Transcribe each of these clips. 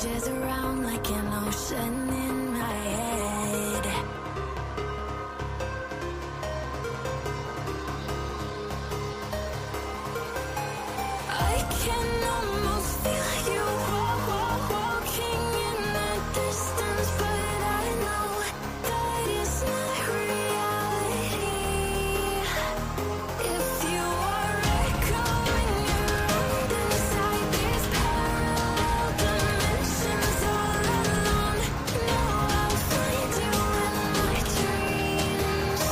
changes around like an ocean in my head. I can almost feel you walking in the distance, but I know that it's not reality. If you are echoing around inside these parallel dimensions all alone, know I'll find you in my dreams.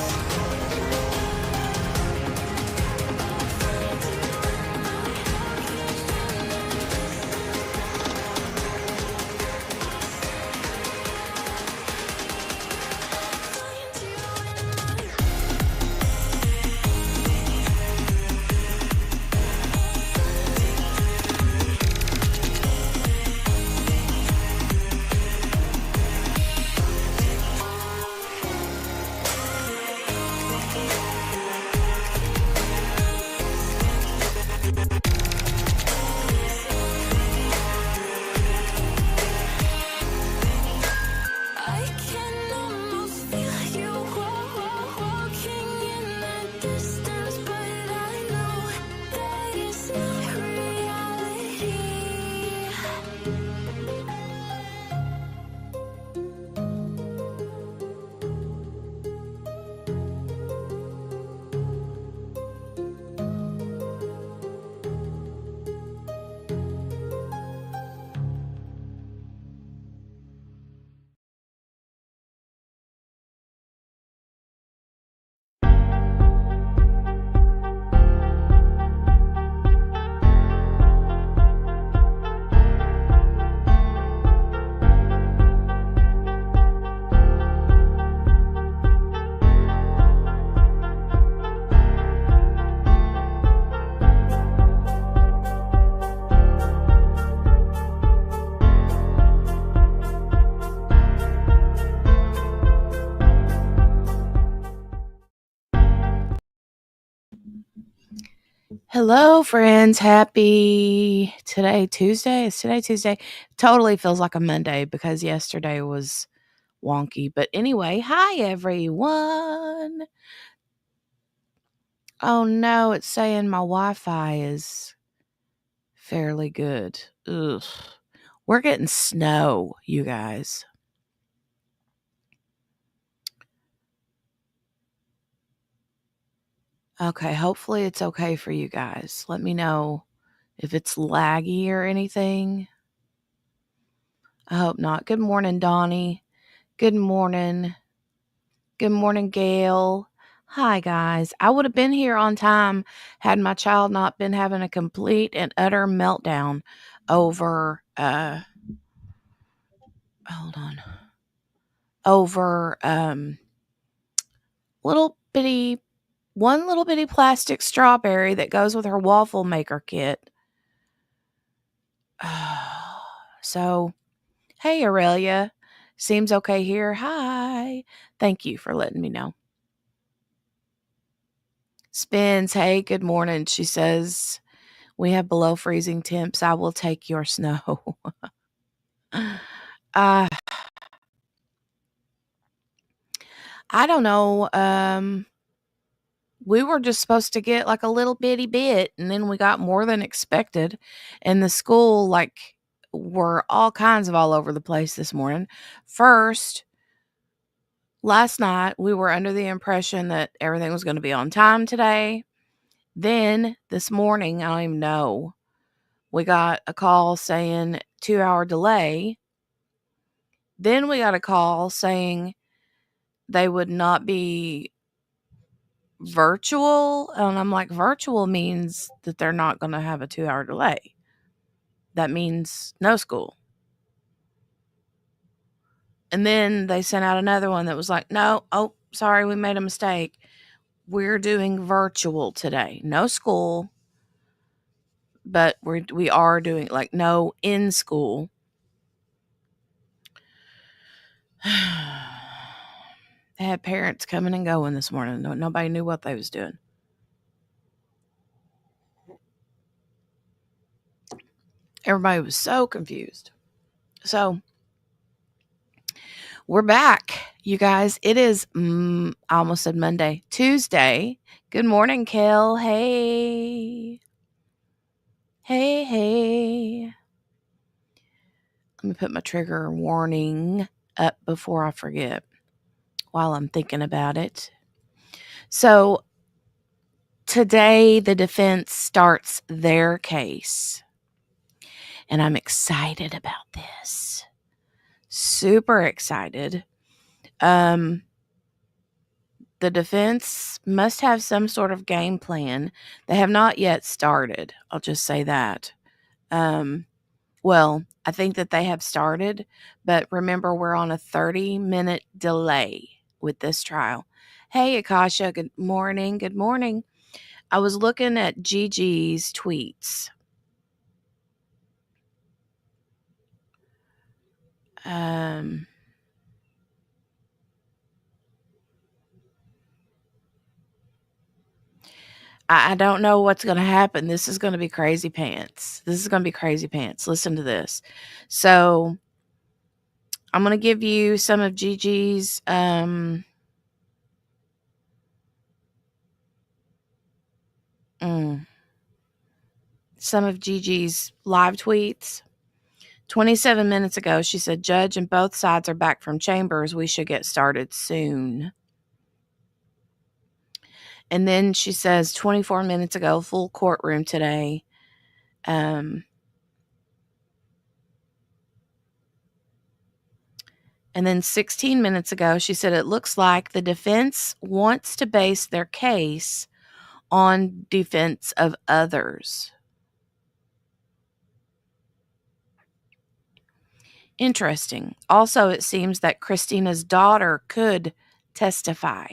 I can almost feel you walking in the distance, but I know that it's not reality. Hello, friends. Happy Tuesday. Is today Tuesday? Totally feels like a Monday because yesterday was wonky. But anyway, hi, everyone. Oh, no, it's saying my Wi-Fi is fairly good. Ugh. We're getting snow, you guys. Okay, hopefully it's okay for you guys. Let me know if it's laggy or anything. I hope not. Good morning, Donnie. Good morning. Good morning, Gail. Hi, guys. I would have been here on time had my child not been having a complete and utter meltdown over, hold on, over, one little bitty plastic strawberry that goes with her waffle maker kit. So, hey, Aurelia. Seems okay here. Hi. Thank you for letting me know. Spins, hey, good morning. She says, we have below freezing temps. I will take your snow. I don't know. We were just supposed to get like a little bitty bit, and then we got more than expected. And the school, were all kinds of all over the place this morning. First, last night, we were under the impression that everything was going to be on time today. Then this morning, I don't even know, we got a call saying 2-hour delay. Then we got a call saying they would not be virtual. And I'm like, virtual means that they're not going to have a 2-hour delay. That means no school. And then they sent out another one that was like, no, oh, sorry, we made a mistake. We're doing virtual today. No school, but we are doing like no in school. They had parents coming and going this morning. Nobody knew what they was doing. Everybody was so confused. So we're back, you guys. It is, I almost said Monday, Tuesday. Good morning, Kel. Hey. Hey, hey. Let me put my trigger warning up before I forget while I'm thinking about it. So today, the defense starts their case, and I'm excited about this. Super excited. The defense must have some sort of game plan. They have not yet started. I'll just say that. Well, I think that they have started, but remember, we're on a 30-minute delay with this trial. Hey, Akasha, good morning. Good morning. I was looking at Gigi's tweets. I don't know what's going to happen. This is going to be crazy pants. This is going to be crazy pants. Listen to this. So I'm going to give you some of Gigi's live tweets. 27 minutes ago, she said, "Judge and both sides are back from chambers. We should get started soon." And then she says, 24 minutes ago, full courtroom today. And then 16 minutes ago, she said, "It looks like the defense wants to base their case on defense of others." Interesting. Also, it seems that Christina's daughter could testify.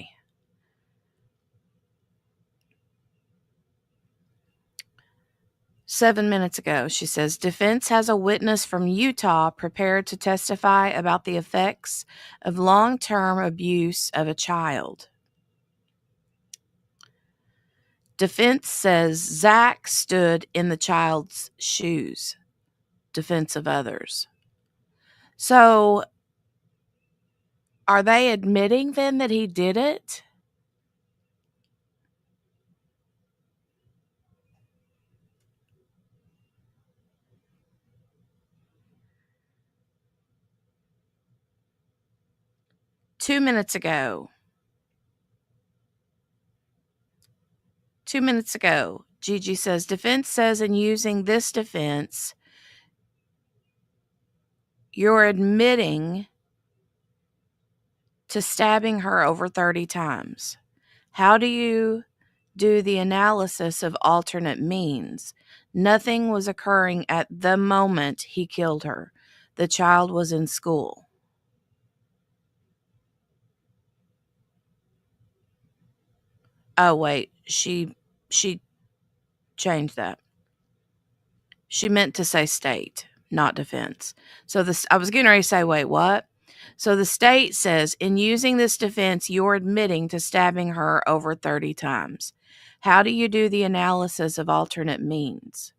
7 minutes ago, she says, defense has a witness from Utah prepared to testify about the effects of long-term abuse of a child. Defense says Zach stood in the child's shoes. Defense of others. So, are they admitting then that he did it? Two minutes ago, Gigi says, defense says in using this defense, you're admitting to stabbing her over 30 times. How do you do the analysis of alternate means? Nothing was occurring at the moment he killed her. The child was in school. Oh, wait, she changed that. She meant to say state, not defense. So I was getting ready to say, wait, what? So the state says, in using this defense, you're admitting to stabbing her over 30 times. How do you do the analysis of alternate means?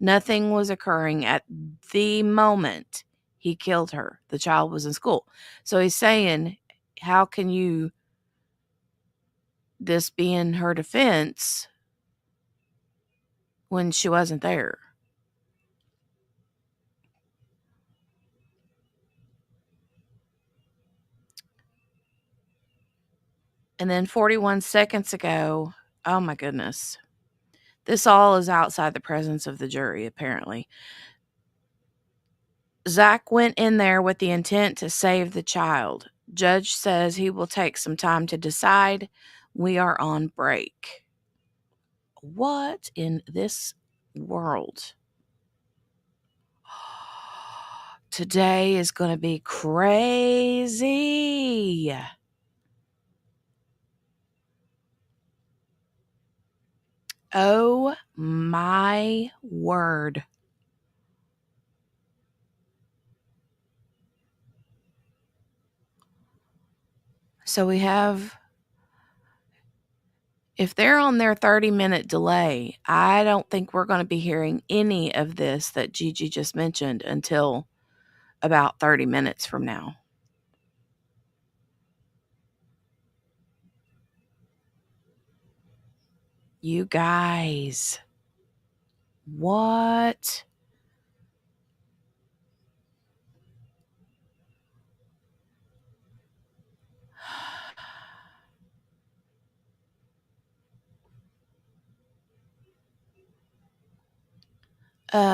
Nothing was occurring at the moment he killed her. The child was in school. So he's saying, how can you, this be in her defense when she wasn't there? And then 41 seconds ago, oh my goodness. This all is outside the presence of the jury, apparently. Zach went in there with the intent to save the child. Judge says he will take some time to decide. We are on break. What in this world? Today is going to be crazy. Oh my word. So we have, if they're on their 30-minute delay, I don't think we're going to be hearing any of this that Gigi just mentioned until about 30 minutes from now. You guys, what?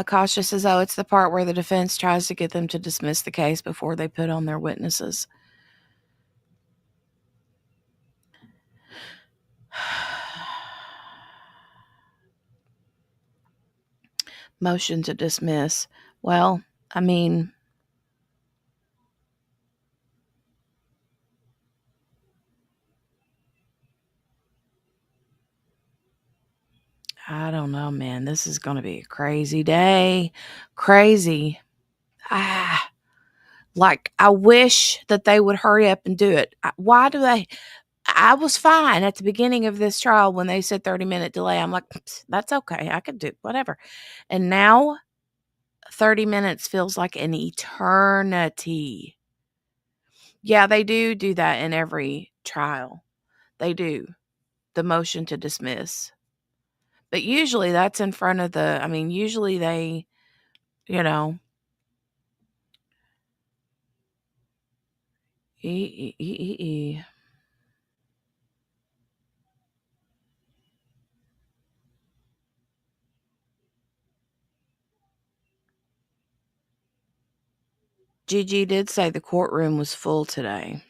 Kasha says, oh, it's the part where the defense tries to get them to dismiss the case before they put on their witnesses. Motion to dismiss. Well, I mean, I don't know, man. This is going to be a crazy day. Crazy. Like, I wish that they would hurry up and do it. Why do they? I was fine at the beginning of this trial when they said 30-minute delay. I'm like, that's okay. I could do whatever. And now 30 minutes feels like an eternity. Yeah, they do that in every trial. They do. The motion to dismiss. But usually that's in front of usually they, you know, Gigi did say the courtroom was full today.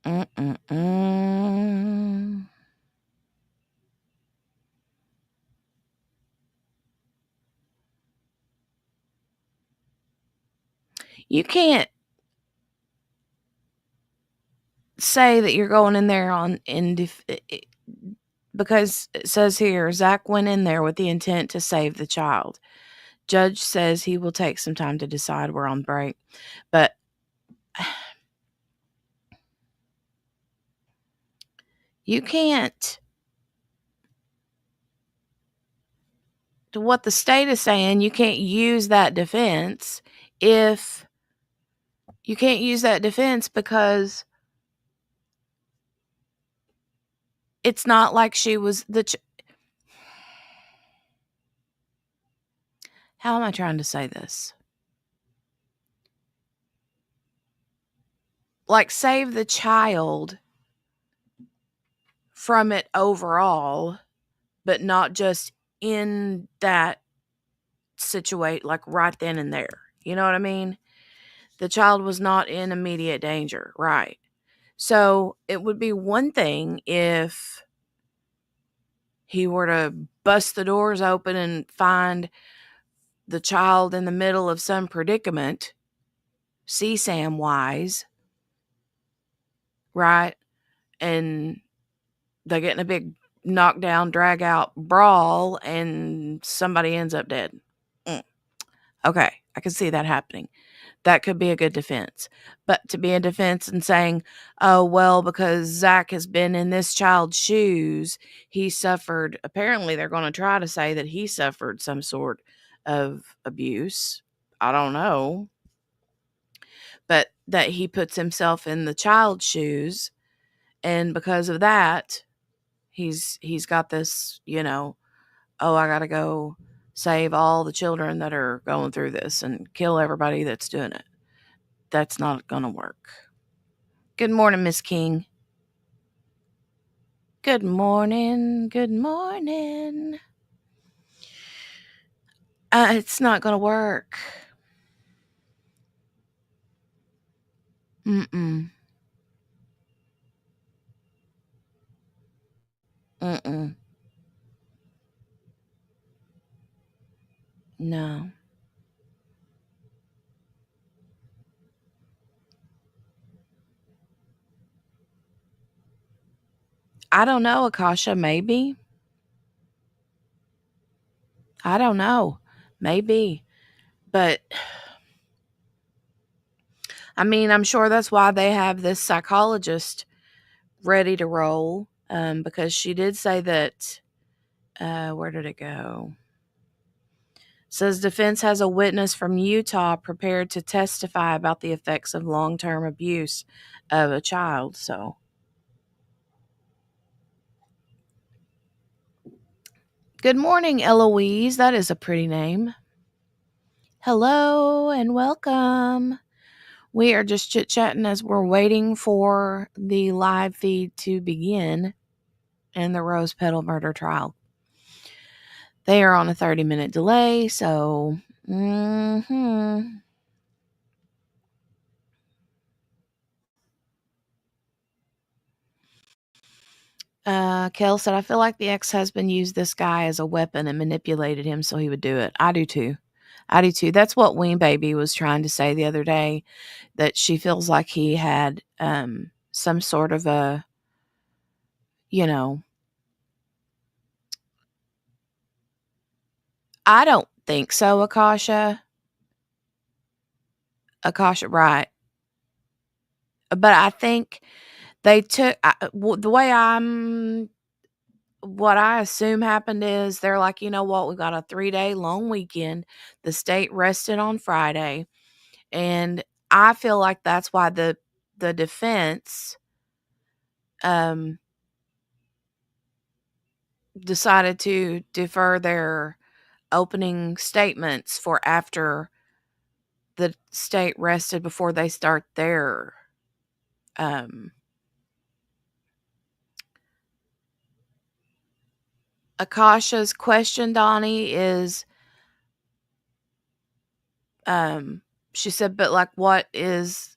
Mm-mm-mm. You can't say that you're going in there because it says here Zach went in there with the intent to save the child. Judge says he will take some time to decide. We're on break, but you can't. To what the state is saying, you can't use that defense if you can't use that defense because it's not like she was how am I trying to say this? Like, save the child from it overall, but not just in that situate, like right then and there. You know what I mean? The child was not in immediate danger, right? So it would be one thing if he were to bust the doors open and find the child in the middle of some predicament, CSAM wise, right? And they get in a big knockdown, drag out brawl, and somebody ends up dead. Okay, I can see that happening. That could be a good defense. But to be a defense and saying, oh, well, because Zach has been in this child's shoes, he suffered, apparently they're going to try to say that he suffered some sort of abuse. I don't know. But that he puts himself in the child's shoes. And because of that, he's got this, oh, I got to go save all the children that are going through this and kill everybody that's doing it. That's not going to work. Good morning, Miss King. Good morning. Good morning. It's not going to work. Mm-mm. Mm-mm. No. I don't know, Akasha. Maybe. I don't know. Maybe. But I mean, I'm sure that's why they have this psychologist ready to roll, because she did say that, where did it go? Says defense has a witness from Utah prepared to testify about the effects of long-term abuse of a child. So, good morning, Eloise. That is a pretty name. Hello and welcome. We are just chit-chatting as we're waiting for the live feed to begin in the Rose Petal murder trial. They are on a 30-minute delay, so Kel said, I feel like the ex-husband used this guy as a weapon and manipulated him so he would do it. I do too. I do too. That's what Ween Baby was trying to say the other day, that she feels like he had some sort of a, you know, I don't think so, Akasha. Akasha, right. But I think they took, the way what I assume happened is they're like, you know what, we got a 3-day long weekend. The state rested on Friday. And I feel like that's why the defense decided to defer their opening statements for after the state rested before they start their Akasha's question, Donnie, is she said, but like was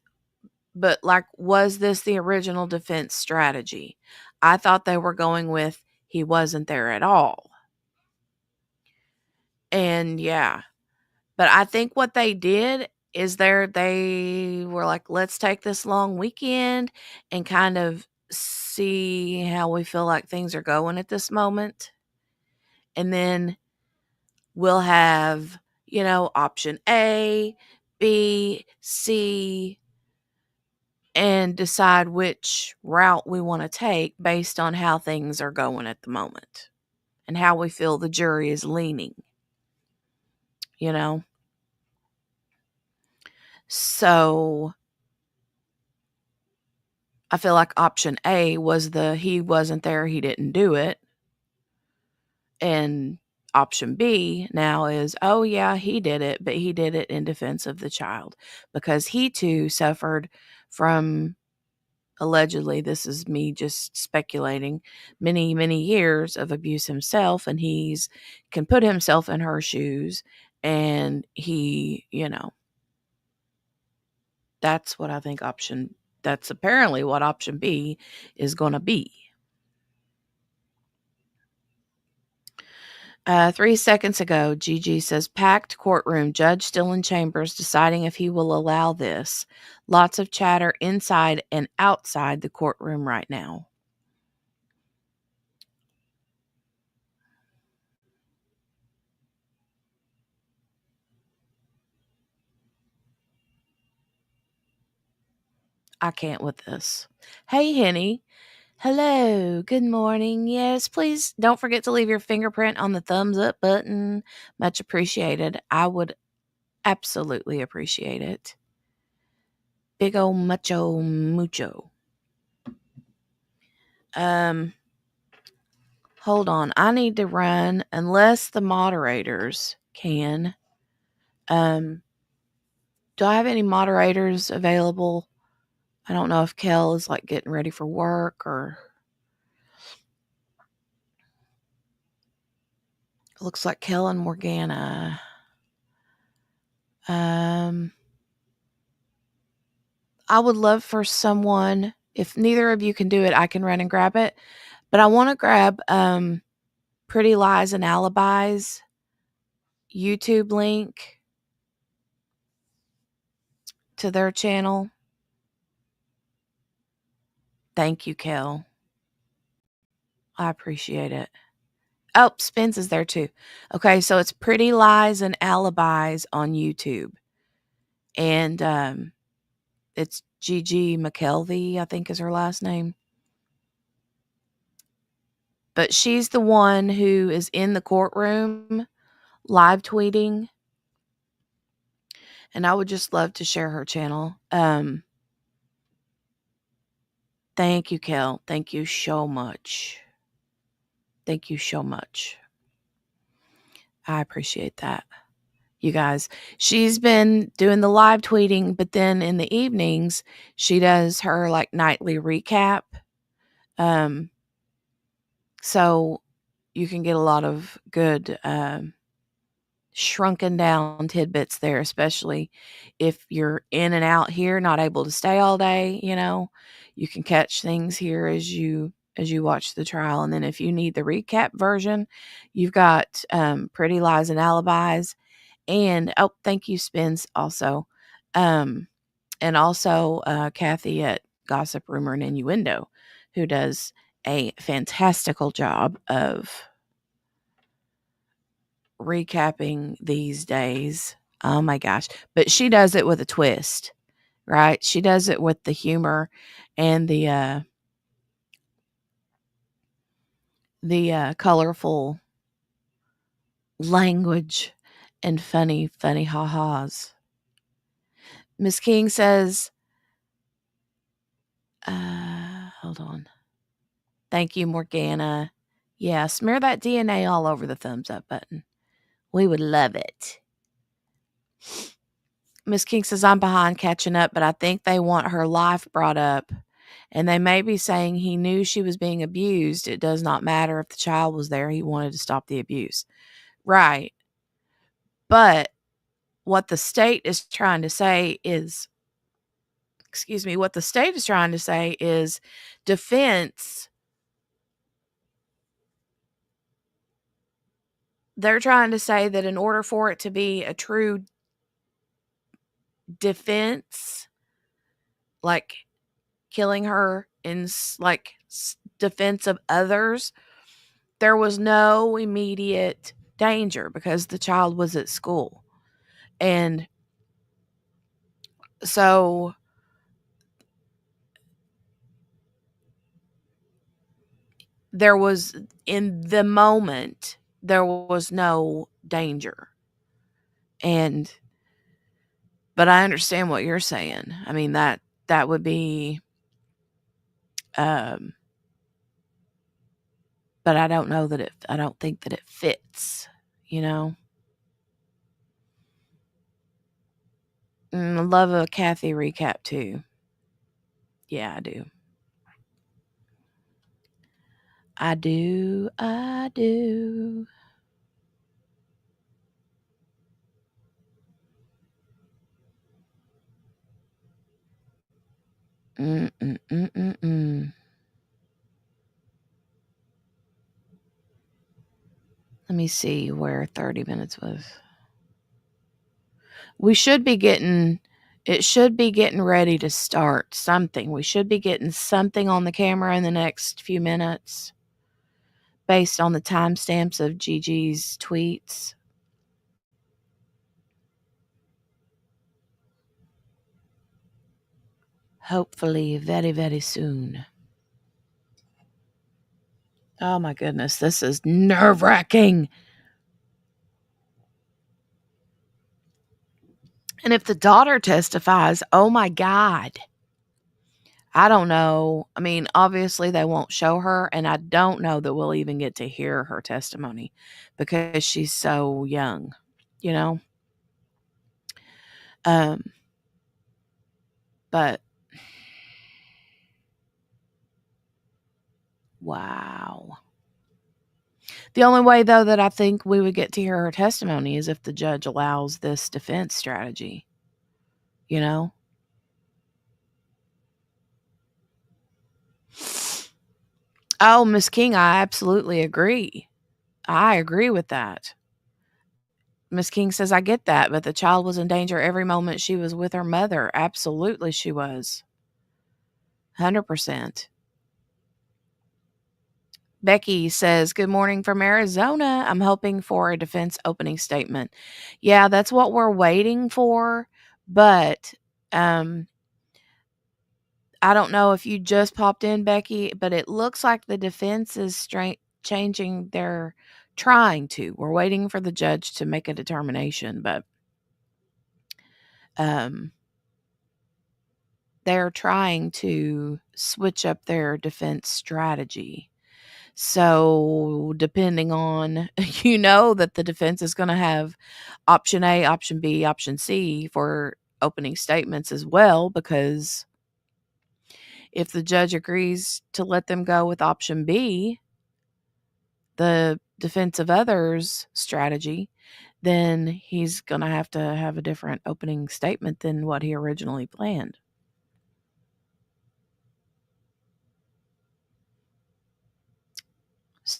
this the original defense strategy? I thought they were going with he wasn't there at all. And yeah. But I think what they did is they were like, let's take this long weekend and kind of see how we feel like things are going at this moment. And then we'll have, option A, B, C, and decide which route we want to take based on how things are going at the moment and how we feel the jury is leaning, So I feel like option A was he wasn't there, he didn't do it. And option B now is, oh yeah, he did it, but he did it in defense of the child because he too suffered from, allegedly, this is me just speculating, many, many years of abuse himself, and can put himself in her shoes, and he, that's what I think that's apparently what option B is going to be. 3 seconds ago, Gigi says, packed courtroom, judge still in chambers deciding if he will allow this. Lots of chatter inside and outside the courtroom right now. I can't with this. Hey, Henny. Hello. Good morning. Yes, please don't forget to leave your fingerprint on the thumbs up button. Much appreciated. I would absolutely appreciate it. Big ol' mucho mucho. Hold on. I need to run unless the moderators can. Do I have any moderators available? I don't know if Kel is like getting ready for work or it looks like Kel and Morgana. I would love for someone, if neither of you can do it, I can run and grab it. But I want to grab Pretty Lies and Alibis YouTube link to their channel. Thank you, Kel. I appreciate it. Oh, Spence is there too. Okay, so it's Pretty Lies and Alibis on YouTube. And It's Gigi McKelvey, I think is her last name. But she's the one who is in the courtroom live tweeting. And I would just love to share her channel. Thank you, Kel. Thank you so much. Thank you so much. I appreciate that. You guys, she's been doing the live tweeting, but then in the evenings, she does her like nightly recap. So you can get a lot of good shrunken down tidbits there, especially if you're in and out here, not able to stay all day. You can catch things here as you watch the trial. And then if you need the recap version, you've got Pretty Lies and Alibis. And thank you, Spins, also. And also Kathy at Gossip, Rumor, and Innuendo, who does a fantastical job of recapping these days. Oh my gosh. But she does it with a twist, right? She does it with the humor and the colorful language and funny ha-has. Miss King says, hold on. Thank you, Morgana. Yeah, smear that DNA all over the thumbs up button. We would love it. Miss King says, I'm behind catching up, but I think they want her life brought up. And they may be saying he knew she was being abused. It does not matter if the child was there. He wanted to stop the abuse. Right. But what the state is trying to say is, what the state is trying to say is defense. They're trying to say that in order for it to be a true defense, like killing her in like defense of others, there was no immediate danger because the child was at school. And so there was, in the moment, there was no danger. But I understand what you're saying. I mean, that would be, but I don't think that it fits, I love a Kathy recap too. Yeah, I do. I do. Mm-mm-mm-mm-mm. Let me see where 30 minutes was. We should be getting it should be getting ready to start something. We should be getting something on the camera in the next few minutes based on the timestamps of Gigi's tweets. Hopefully very, very soon. Oh my goodness, this is nerve-wracking. And if the daughter testifies, oh my God. I don't know. I mean, obviously they won't show her, and I don't know that we'll even get to hear her testimony because she's so young, you know? But wow. The only way, though, that I think we would get to hear her testimony is if the judge allows this defense strategy, you know? Oh, Miss King, I absolutely agree. I agree with that. Miss King says, I get that, but the child was in danger every moment she was with her mother. Absolutely, she was. 100%. Becky says, good morning from Arizona. I'm hoping for a defense opening statement. Yeah, that's what we're waiting for. But I don't know if you just popped in, Becky, but it looks like the defense is changing their trying to. We're waiting for the judge to make a determination, but um, they're trying to switch up their defense strategy. So, depending on, that the defense is going to have option A, option B, option C for opening statements as well, because if the judge agrees to let them go with option B, the defense of others strategy, then he's going to have a different opening statement than what he originally planned.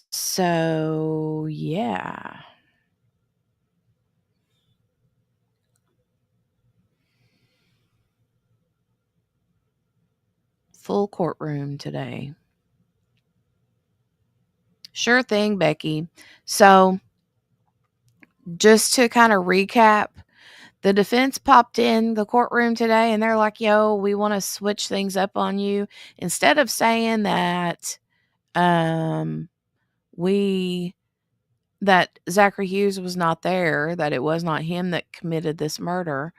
So, yeah. Full courtroom today. Sure thing, Becky. So, just to kind of recap, the defense popped in the courtroom today and they're like, yo, we want to switch things up on you. Instead of saying that we that Zachary Hughes was not there, that it was not him that committed this murder,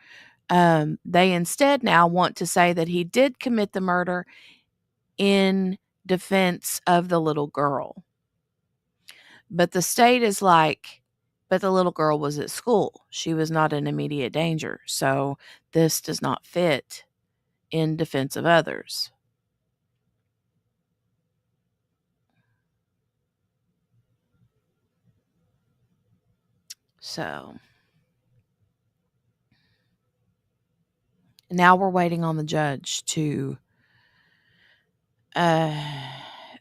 they instead now want to say that he did commit the murder in defense of the little girl. But the state is like, but the little girl was at school. She was not in immediate danger. So this does not fit in defense of others. So now we're waiting on the judge to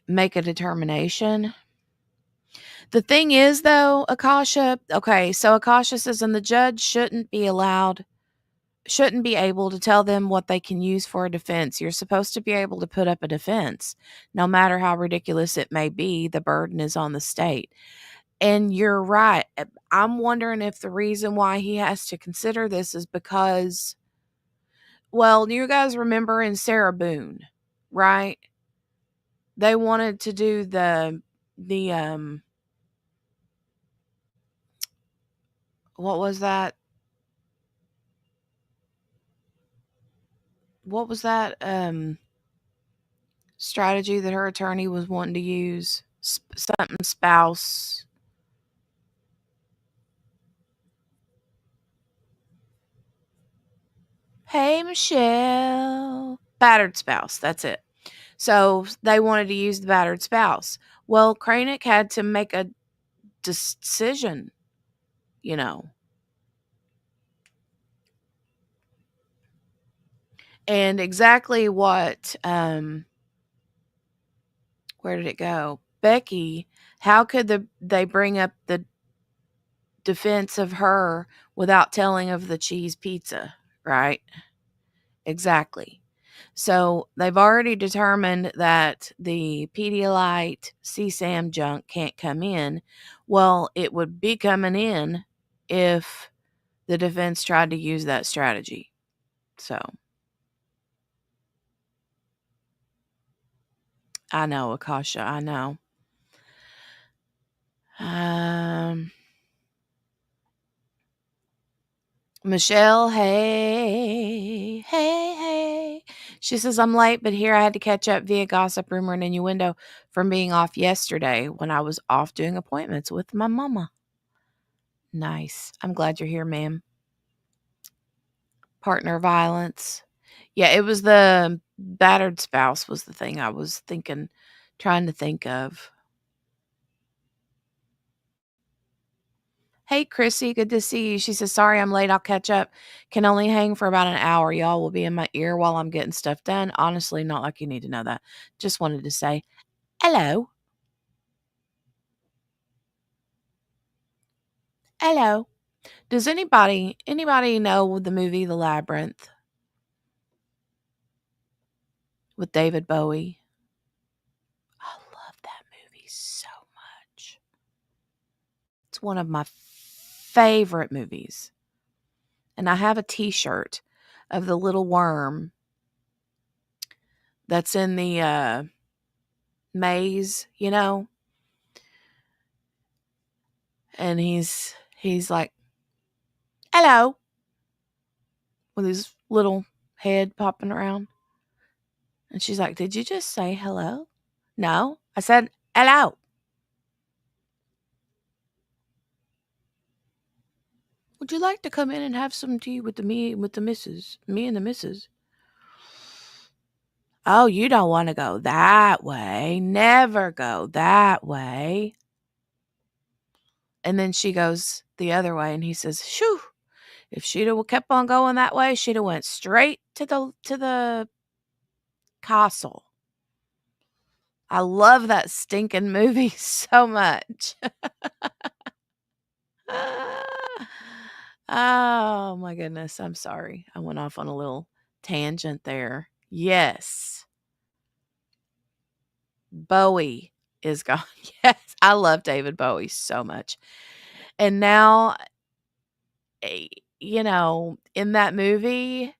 make a determination. The thing is, though, Akasha, okay, so Akasha says, and the judge shouldn't be able to tell them what they can use for a defense. You're supposed to be able to put up a defense. No matter how ridiculous it may be, the burden is on the state. And you're right. I'm wondering if the reason why he has to consider this is because, well, you guys remember in Sarah Boone, right? They wanted to do the what was that? What was that strategy that her attorney was wanting to use? Something spouse. Hey, Michelle. Battered spouse. That's it. So they wanted to use the battered spouse. Well, Kranick had to make a decision, you know. And exactly what, where did it go? Becky, how could they bring up the defense of her without telling of the cheese pizza, right? Exactly. So they've already determined that the Pedialyte CSAM junk can't come in. Well, it would be coming in if the defense tried to use that strategy. So I know, Akasha, I know. Michelle, hey, hey, hey. She says, I'm late, but here I had to catch up via gossip, rumor, and innuendo from being off yesterday when I was off doing appointments with my mama. Nice. I'm glad you're here, ma'am. Partner violence. Yeah, it was the battered spouse was the thing I was trying to think of. Hey, Chrissy, good to see you. She says, sorry I'm late. I'll catch up. Can only hang for about an hour. Y'all will be in my ear while I'm getting stuff done. Honestly, not like you need to know that. Just wanted to say hello. Hello. Does anybody know the movie The Labyrinth with David Bowie? I love that movie so much. It's one of my favorite movies. And I have a t-shirt of the little worm that's in the maze, and he's like, "Hello," with his little head popping around. And she's like, "Did you just say hello?" "No, I said hello." "Would you like to come in and have some tea with the missus? Me and the missus." "Oh, you don't want to go that way. Never go that way." And then she goes the other way, and he says, "Shoo, if she'd have kept on going that way, she'd have went straight to the castle." I love that stinking movie so much. Oh my goodness, I'm sorry. I went off on a little tangent there. Yes, Bowie is gone. Yes, I love David Bowie so much. And now, eh, in that movie,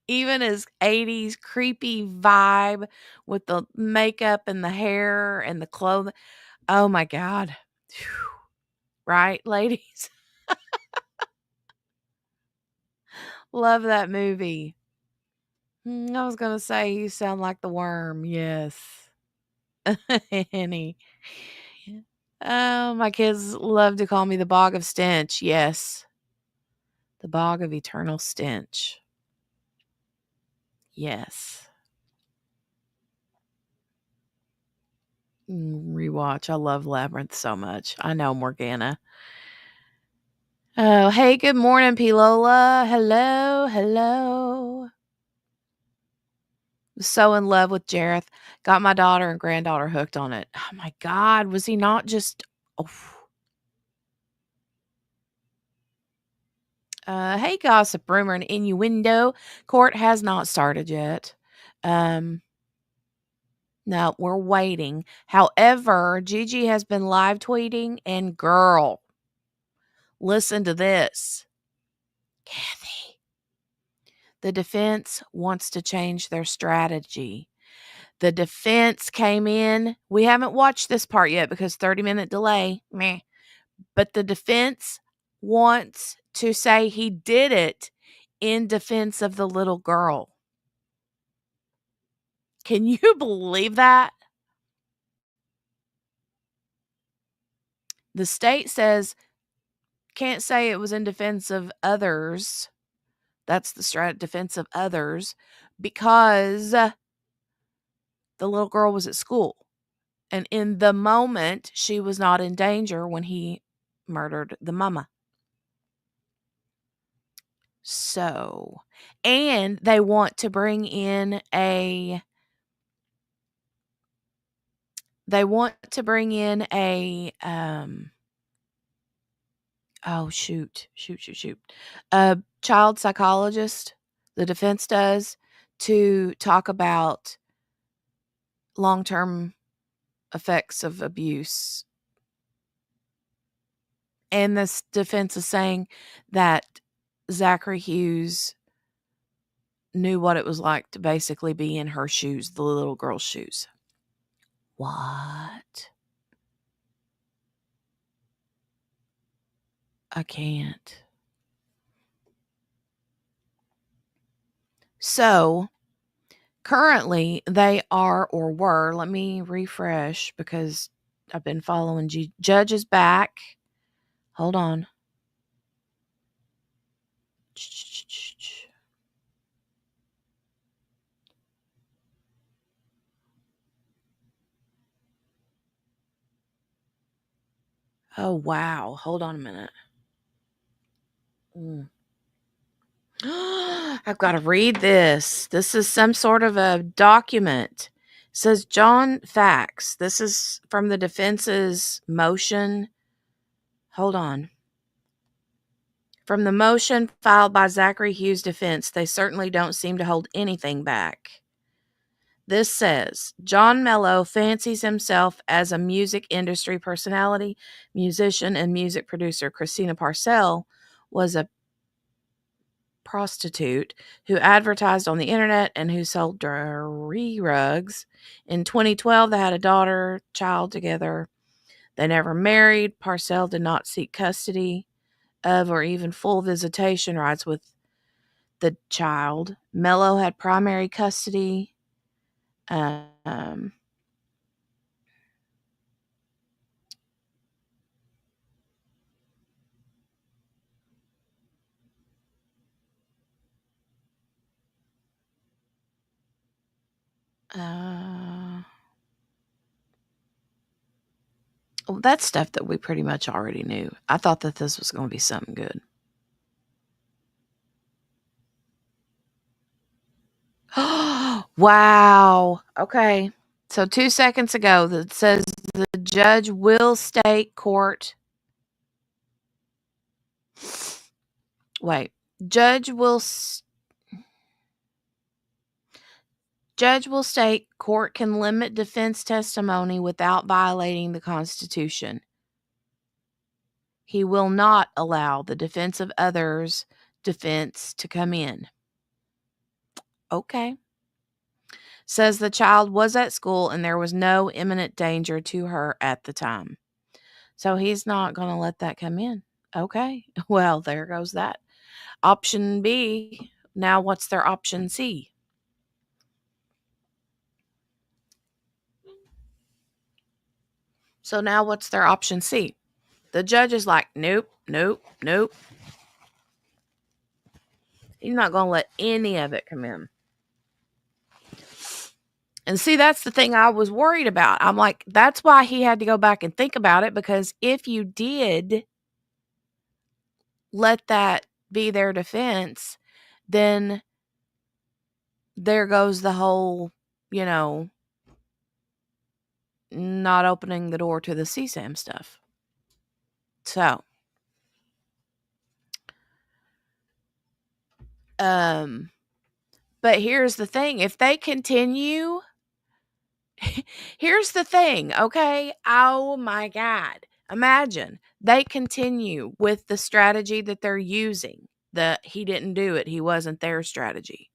even his 80s creepy vibe with the makeup and the hair and the clothing. Oh my God. Phew. Right, ladies? Love that movie. I was gonna say you sound like the worm. Yes. Annie. Oh, my kids love to call me the bog of stench. Yes. The bog of eternal stench. Yes. Rewatch. I love Labyrinth so much. I know, Morgana. Oh, hey, good morning, P. Lola. Hello, hello. So in love with Jareth. Got my daughter and granddaughter hooked on it. Oh my God, was he not just? Oh. Hey, gossip, rumor, and innuendo. Court has not started yet. No, we're waiting. However, Gigi has been live tweeting, and girl, listen to this. Kathy, the defense wants to change their strategy. The defense came in. We haven't watched this part yet because 30-minute delay. Meh. But the defense wants to say he did it in defense of the little girl. Can you believe that? The state says can't say it was in defense of others. That's the defense of others because the little girl was at school. And in the moment, she was not in danger when he murdered the mama. So, and they want to bring in a oh shoot. A child psychologist, the defense does, to talk about long-term effects of abuse. And this defense is saying that Zachary Hughes knew what it was like to basically be in her shoes, the little girl's shoes. What? I can't. So, currently, they are or were, let me refresh because I've been following Judge is back. Hold on. Oh, wow. Hold on a minute. I've got to read this. This is some sort of a document. It says John Fax. This is from the defense's motion. Hold on. From the motion filed by Zachary Hughes' defense, they certainly don't seem to hold anything back. This says, John Mello fancies himself as a music industry personality, musician, and music producer. Christina Parcell was a prostitute who advertised on the internet and who sold dairy rugs. In 2012, they had a child together. They never married. Parcell did not seek custody of or even full visitation rights with the child. Mello had primary custody. Um, uh, well, that's stuff that we pretty much already knew. I thought that this was going to be something good. Wow. Okay. So 2 seconds ago, that says the judge will state court. Wait. Judge will Judge will state court can limit defense testimony without violating the Constitution. He will not allow the defense of others' defense to come in. Okay. Says the child was at school and there was no imminent danger to her at the time. So he's not going to let that come in. Okay. Well, there goes that. Option B. Now, what's their option C? So now what's their option C? The judge is like, nope, nope, nope. He's not going to let any of it come in. And see, that's the thing I was worried about. I'm like, that's why he had to go back and think about it, because if you did let that be their defense, then there goes the whole, not opening the door to the CSAM stuff. So, but here's the thing. If they continue, here's the thing, okay? Oh my God. Imagine they continue with the strategy that they're using. The he didn't do it. He wasn't their strategy.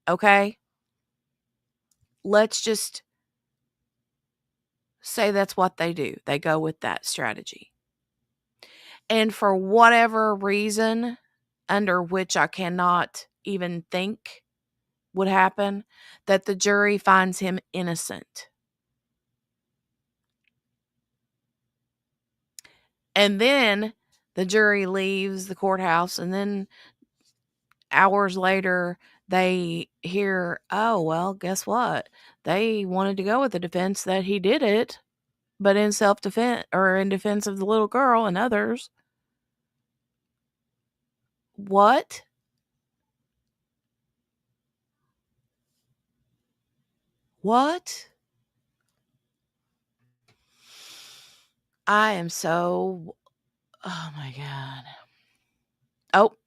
Okay? Let's just say that's what they do. They go with that strategy. And for whatever reason, under which I cannot even think would happen, that the jury finds him innocent. And then the jury leaves the courthouse, and then hours later, they hear, oh, well, guess what? They wanted to go with the defense that he did it, but in self-defense or in defense of the little girl and others. What? What? I am so, oh my God. Oh,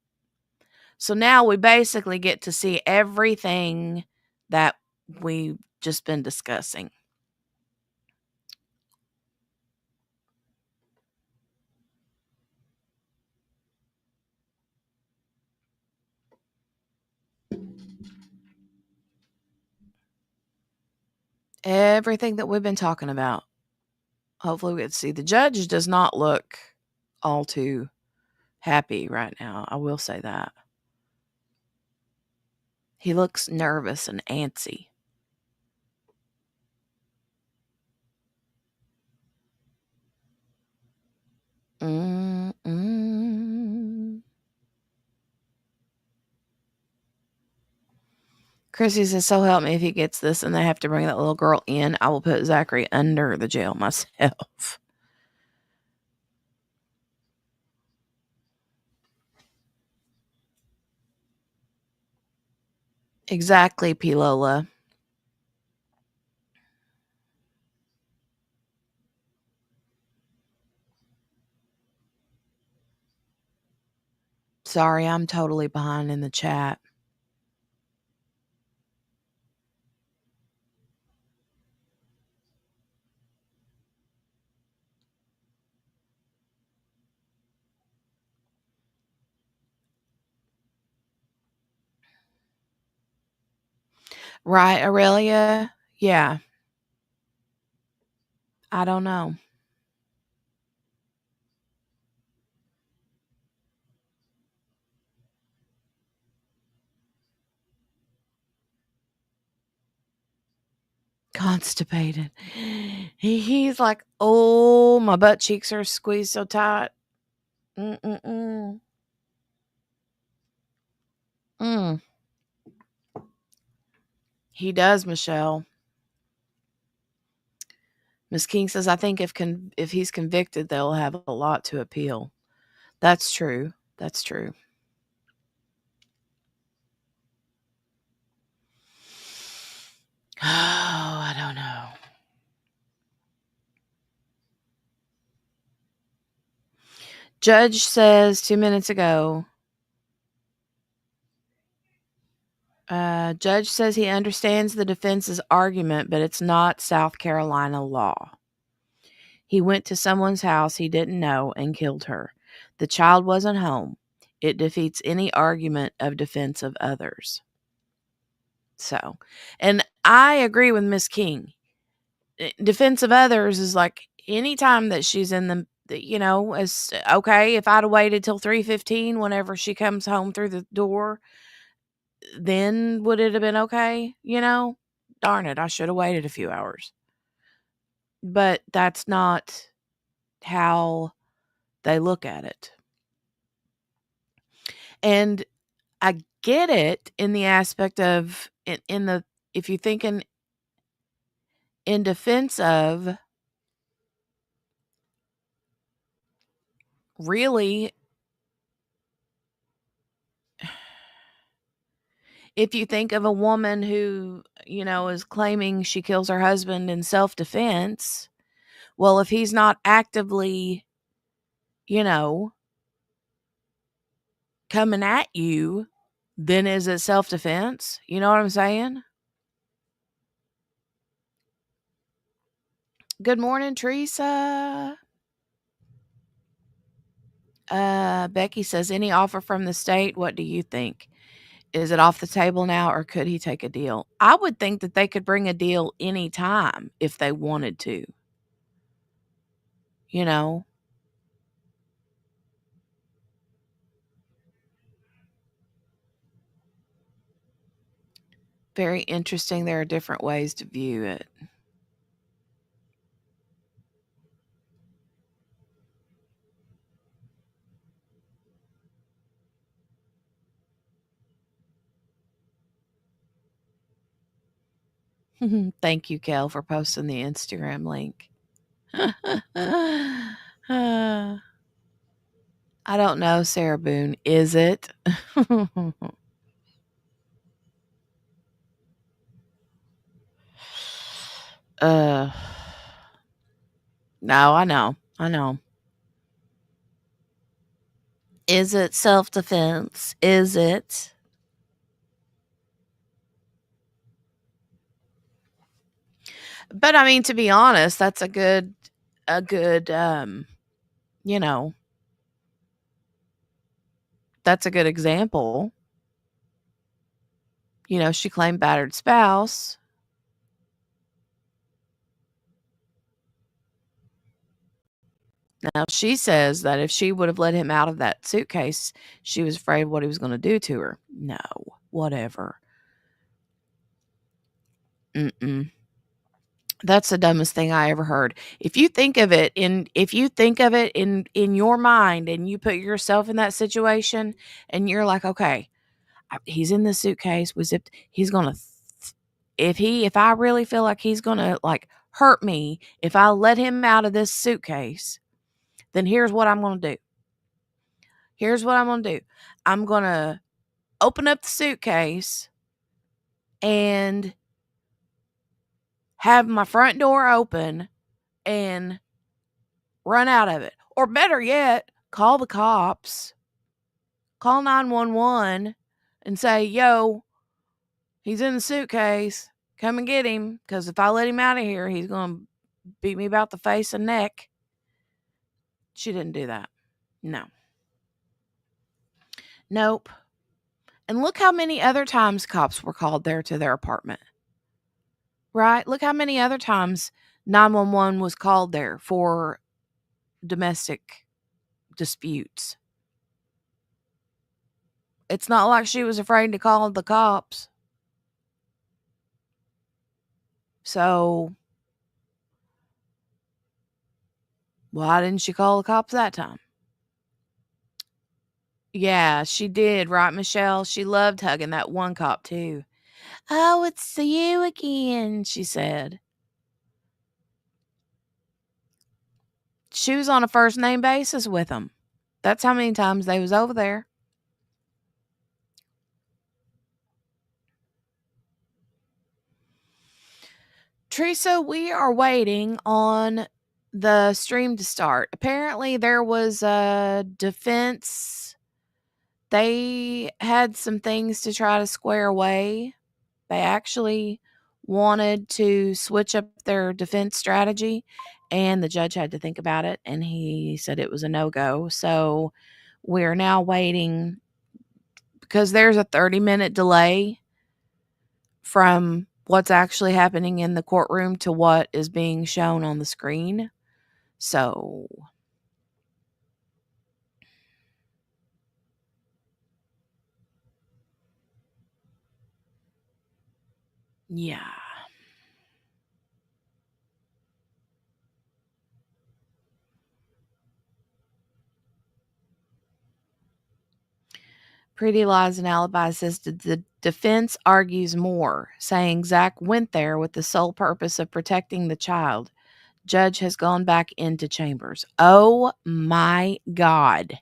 so now we basically get to see everything that we've just been discussing. Everything that we've been talking about. Hopefully we get to see. The judge does not look all too happy right now. I will say that. He looks nervous and antsy. Mm-mm. Chrissy says, so help me, if he gets this and they have to bring that little girl in, I will put Zachary under the jail myself. Exactly, P. Lola. Sorry, I'm totally behind in the chat. Right, Aurelia? Yeah, I don't know. Constipated. He's like, "Oh, my butt cheeks are squeezed so tight." Mm-mm-mm. Mm. He does, Michelle. Miss King says, "I think if he's convicted, they'll have a lot to appeal." That's true. That's true. Oh, I don't know. Judge says 2 minutes ago, judge says he understands the defense's argument, but it's not South Carolina law. He went to someone's house he didn't know and killed her. The child wasn't home. It defeats any argument of defense of others. So, and I agree with Miss King. Defense of others is like anytime that she's in as okay, if I'd have waited till 3:15 whenever she comes home through the door, then would it have been okay? Darn it, I should have waited a few hours. But that's not how they look at it. And I get it in the aspect of in the if you think in defense of really, if you think of a woman who, is claiming she kills her husband in self-defense, well, if he's not actively, you know, coming at you, then is it self-defense? You know what I'm saying? Good morning, Teresa. Becky says, any offer from the state, what do you think? Is it off the table now or could he take a deal? I would think that they could bring a deal anytime if they wanted to. You know? Very interesting. There are different ways to view it. Thank you, Kel, for posting the Instagram link. I don't know, Sarah Boone. Is it? uh, no, I know. I know. Is it self defense? Is it? But I mean, to be honest, that's a good, you know, that's a good example. She claimed battered spouse. Now she says that if she would have let him out of that suitcase, she was afraid of what he was going to do to her. No, whatever. Mm-mm. That's the dumbest thing I ever heard. If you think of it in your mind and you put yourself in that situation and you're like, okay, he's in the suitcase, was it he's going to if I really feel like he's going to like hurt me if I let him out of this suitcase, then here's what I'm going to do. Here's what I'm going to do. I'm going to open up the suitcase and have my front door open and run out of it. Or better yet, call the cops, call 911 and say, yo, he's in the suitcase. Come and get him. Because if I let him out of here, he's going to beat me about the face and neck. She didn't do that. No. Nope. And look how many other times cops were called there to their apartment. Right? Look how many other times 911 was called there for domestic disputes. It's not like she was afraid to call the cops. So, why didn't she call the cops that time? Yeah, she did, right, Michelle? She loved hugging that one cop, too. Oh, it's you again, she said. She was on a first name basis with him. That's how many times they was over there. Teresa, we are waiting on the stream to start. Apparently, there was a defense. They had some things to try to square away. They actually wanted to switch up their defense strategy, and the judge had to think about it, and he said it was a no-go. So we're now waiting because there's a 30-minute delay from what's actually happening in the courtroom to what is being shown on the screen. So, yeah. Pretty Lies and Alibi says the defense argues more, saying Zach went there with the sole purpose of protecting the child. Judge has gone back into chambers. Oh my God.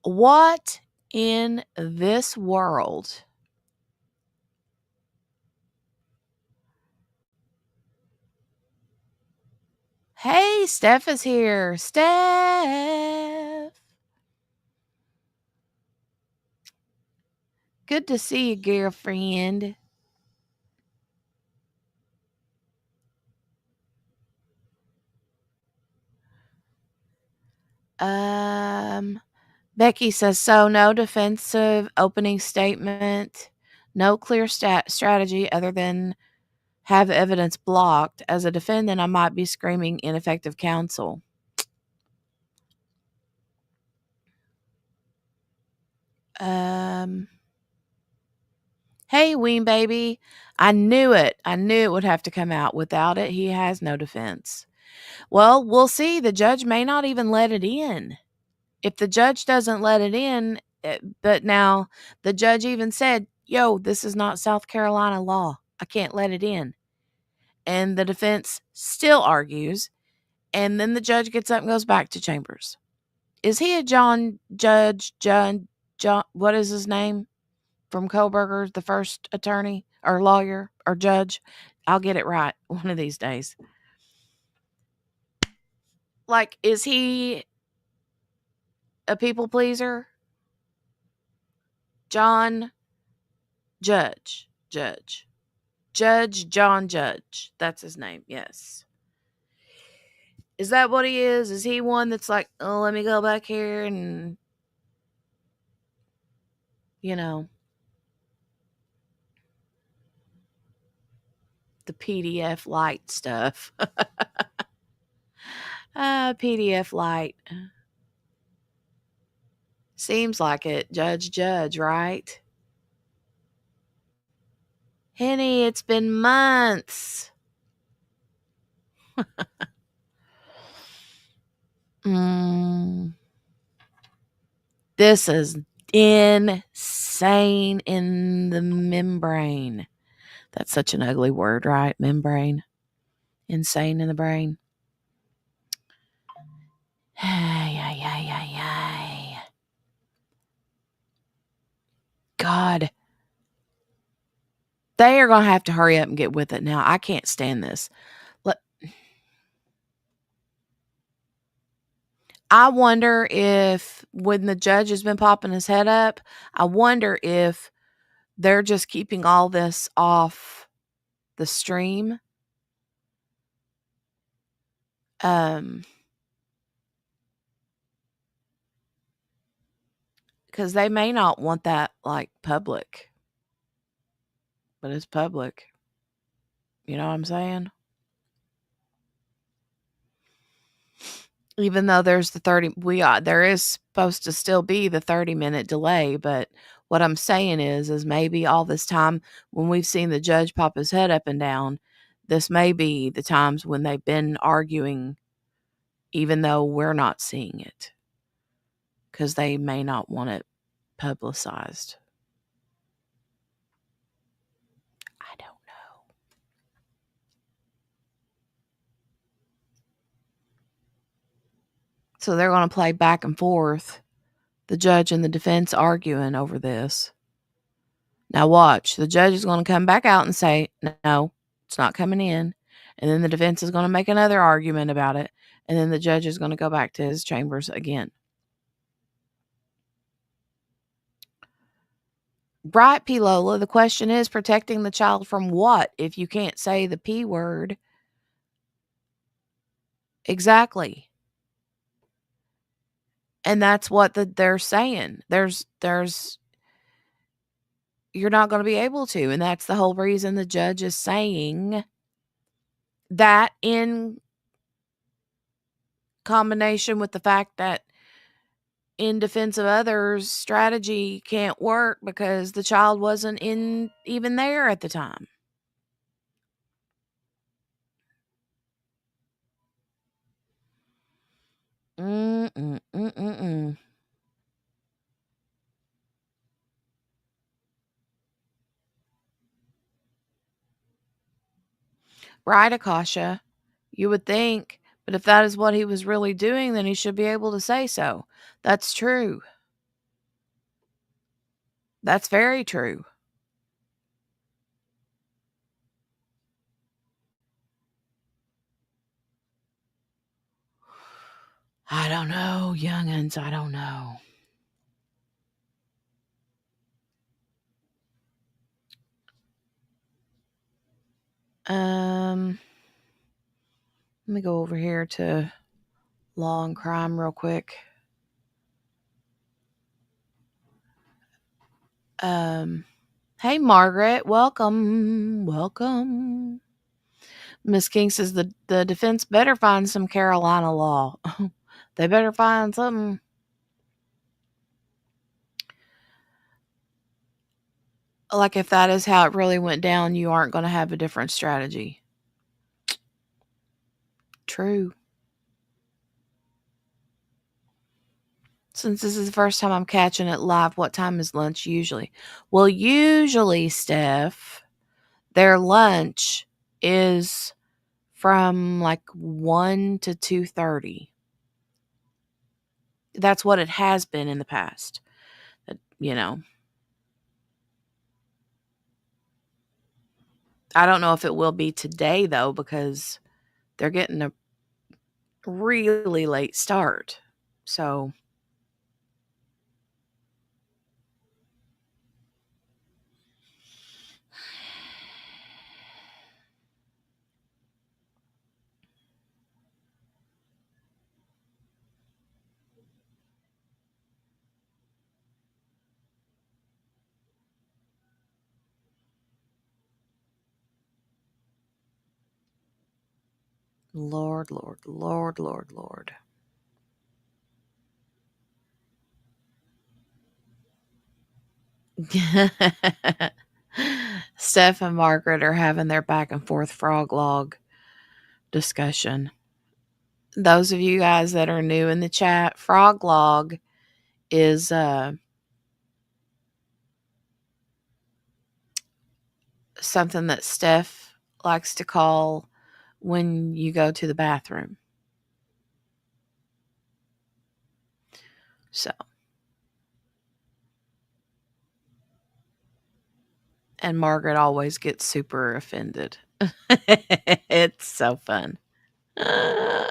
What in this world? Hey, Steph is here. Steph. Good to see you, girlfriend. Becky says, so no defensive opening statement, no clear strategy other than have evidence blocked. As a defendant, I might be screaming ineffective counsel. Hey, Ween Baby. I knew it. I knew it would have to come out. Without it, he has no defense. Well, we'll see. The judge may not even let it in. If the judge doesn't let it in, but now the judge even said, yo, this is not South Carolina law. I can't let it in. And the defense still argues. And then the judge gets up and goes back to chambers. Is he a John, what is his name? From Koberger, the first attorney or lawyer or judge? I'll get it right one of these days. Like, is he a people pleaser? John Judge. Judge John Judge. That's his name. Yes. Is that what he is? Is he one that's like, oh, let me go back here and, you know, the PDF light stuff? PDF light. Seems like it. Judge, right? Henny, it's been months. This is insane in the membrane. That's such an ugly word, right? Membrane. Insane in the brain. Ay. God. They are going to have to hurry up and get with it now. I can't stand this. I wonder if when the judge has been popping his head up, I wonder if they're just keeping all this off the stream. Because they may not want that like public. but it's public. You know what I'm saying? Even though there's the 30, there is supposed to still be the 30-minute delay, but what I'm saying is maybe all this time when we've seen the judge pop his head up and down, this may be the times when they've been arguing, even though we're not seeing it, because they may not want it publicized. I don't know. So they're going to play back and forth, the judge and the defense arguing over this. Now watch, the judge is going to come back out and say, no, it's not coming in. And then the defense is going to make another argument about it. And then the judge is going to go back to his chambers again. Right, P. Lola, the question is protecting the child from what if you can't say the P word? Exactly. And that's what they're saying. You're not going to be able to. And that's the whole reason the judge is saying that, in combination with the fact that in defense of others strategy can't work because the child wasn't even there at the time. Mm-mm-mm-mm-mm. Right, Akasha. You would think, but if that is what he was really doing, then he should be able to say so. That's true. That's very true. I don't know, young'uns. I don't know. Let me go over here to Law and Crime real quick. Hey, Margaret, welcome. Miss King says the defense better find some Carolina law. They better find something. Like, if that is how it really went down, you aren't going to have a different strategy. True. Since this is the first time I'm catching it live, what time is lunch usually? Well, usually, Steph, their lunch is from like 1 to 2:30. That's what it has been in the past. You know, I don't know if it will be today though, because they're getting a really late start. So, Lord, Lord, Lord, Lord, Lord. Steph and Margaret are having their back and forth frog log discussion. Those of you guys that are new in the chat, frog log is something that Steph likes to call when you go to the bathroom. So, and Margaret always gets super offended. It's so fun. I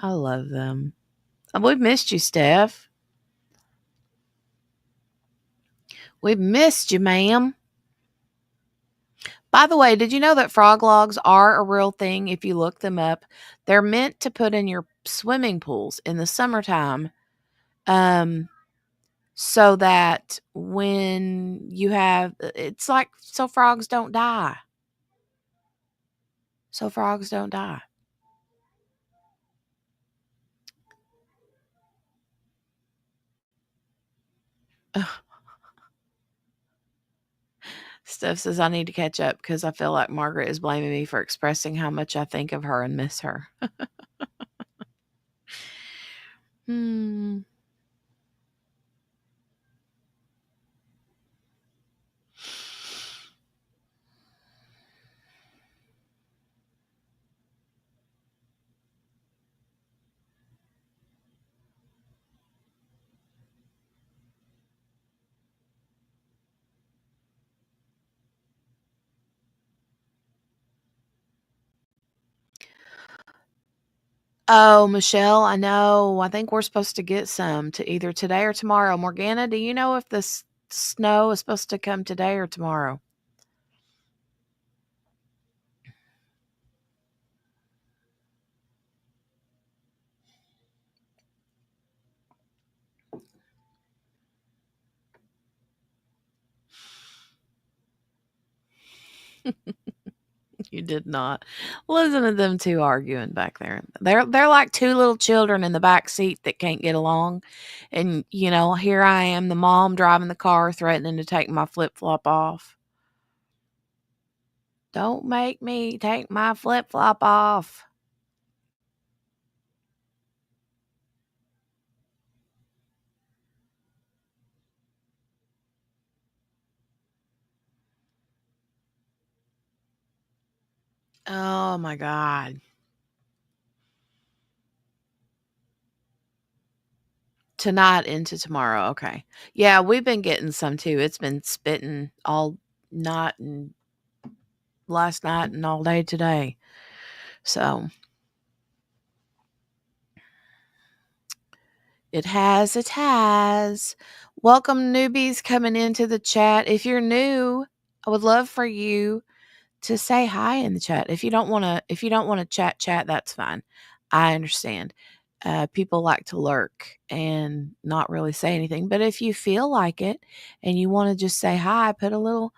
love them. We've missed you, Steph. We've missed you, ma'am. By the way, did you know that frog logs are a real thing if you look them up? They're meant to put in your swimming pools in the summertime. so that when you have, it's like, so frogs don't die. So frogs don't die. Steph says I need to catch up because I feel like Margaret is blaming me for expressing how much I think of her and miss her. Hmm. Oh, Michelle, I know. I think we're supposed to get some to either today or tomorrow. Morgana, do you know if the snow is supposed to come today or tomorrow? You did not. Listen to them two arguing back there. They're like two little children in the back seat that can't get along. And here I am, the mom driving the car, threatening to take my flip flop off. Don't make me take my flip flop off. Oh my God. Tonight into tomorrow. Okay. Yeah, we've been getting some too. It's been spitting all night and last night and all day today. So it has. It has. Welcome, newbies coming into the chat. If you're new, I would love for you to say hi in the chat. If you don't want to chat, that's fine. I understand. People like to lurk and not really say anything. But if you feel like it and you want to just say hi, put a little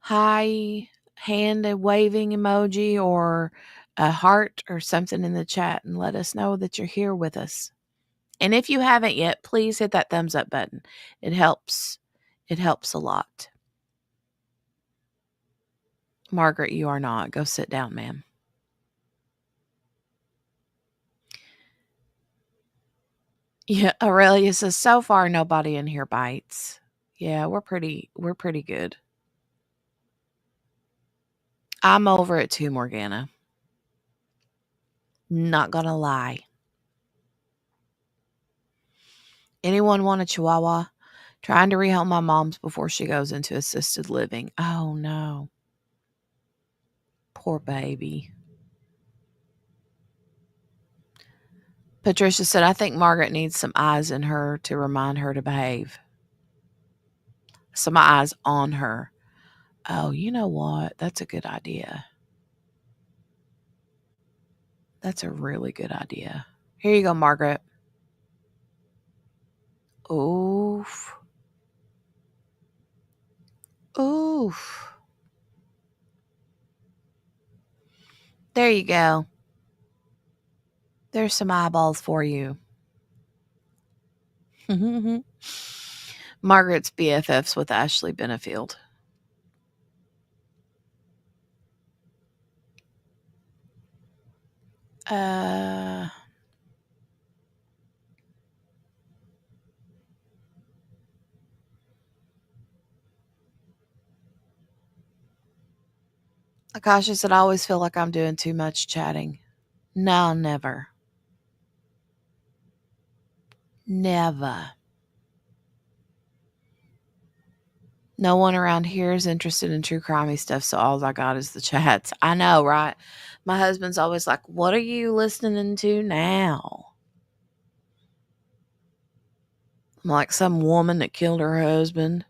hi hand waving emoji or a heart or something in the chat and let us know that you're here with us. And if you haven't yet, please hit that thumbs up button. It helps. It helps a lot. Margaret, you are not. Go sit down, ma'am. Yeah, Aurelia says so far nobody in here bites. Yeah, we're pretty good. I'm over it too, Morgana. Not gonna lie. Anyone want a chihuahua? Trying to rehelp my mom's before she goes into assisted living. Oh no. Poor baby. Patricia said, I think Margaret needs some eyes in her to remind her to behave. Some eyes on her. Oh, you know what? That's a good idea. That's a really good idea. Here you go, Margaret. Oof. Oof. There you go. There's some eyeballs for you. Margaret's BFFs with Ashley Benefield. Uh, Akasha said, I always feel like I'm doing too much chatting. No, never. Never. No one around here is interested in true crimey stuff, so all I got is the chats. I know, right? My husband's always like, what are you listening to now? I'm like some woman that killed her husband.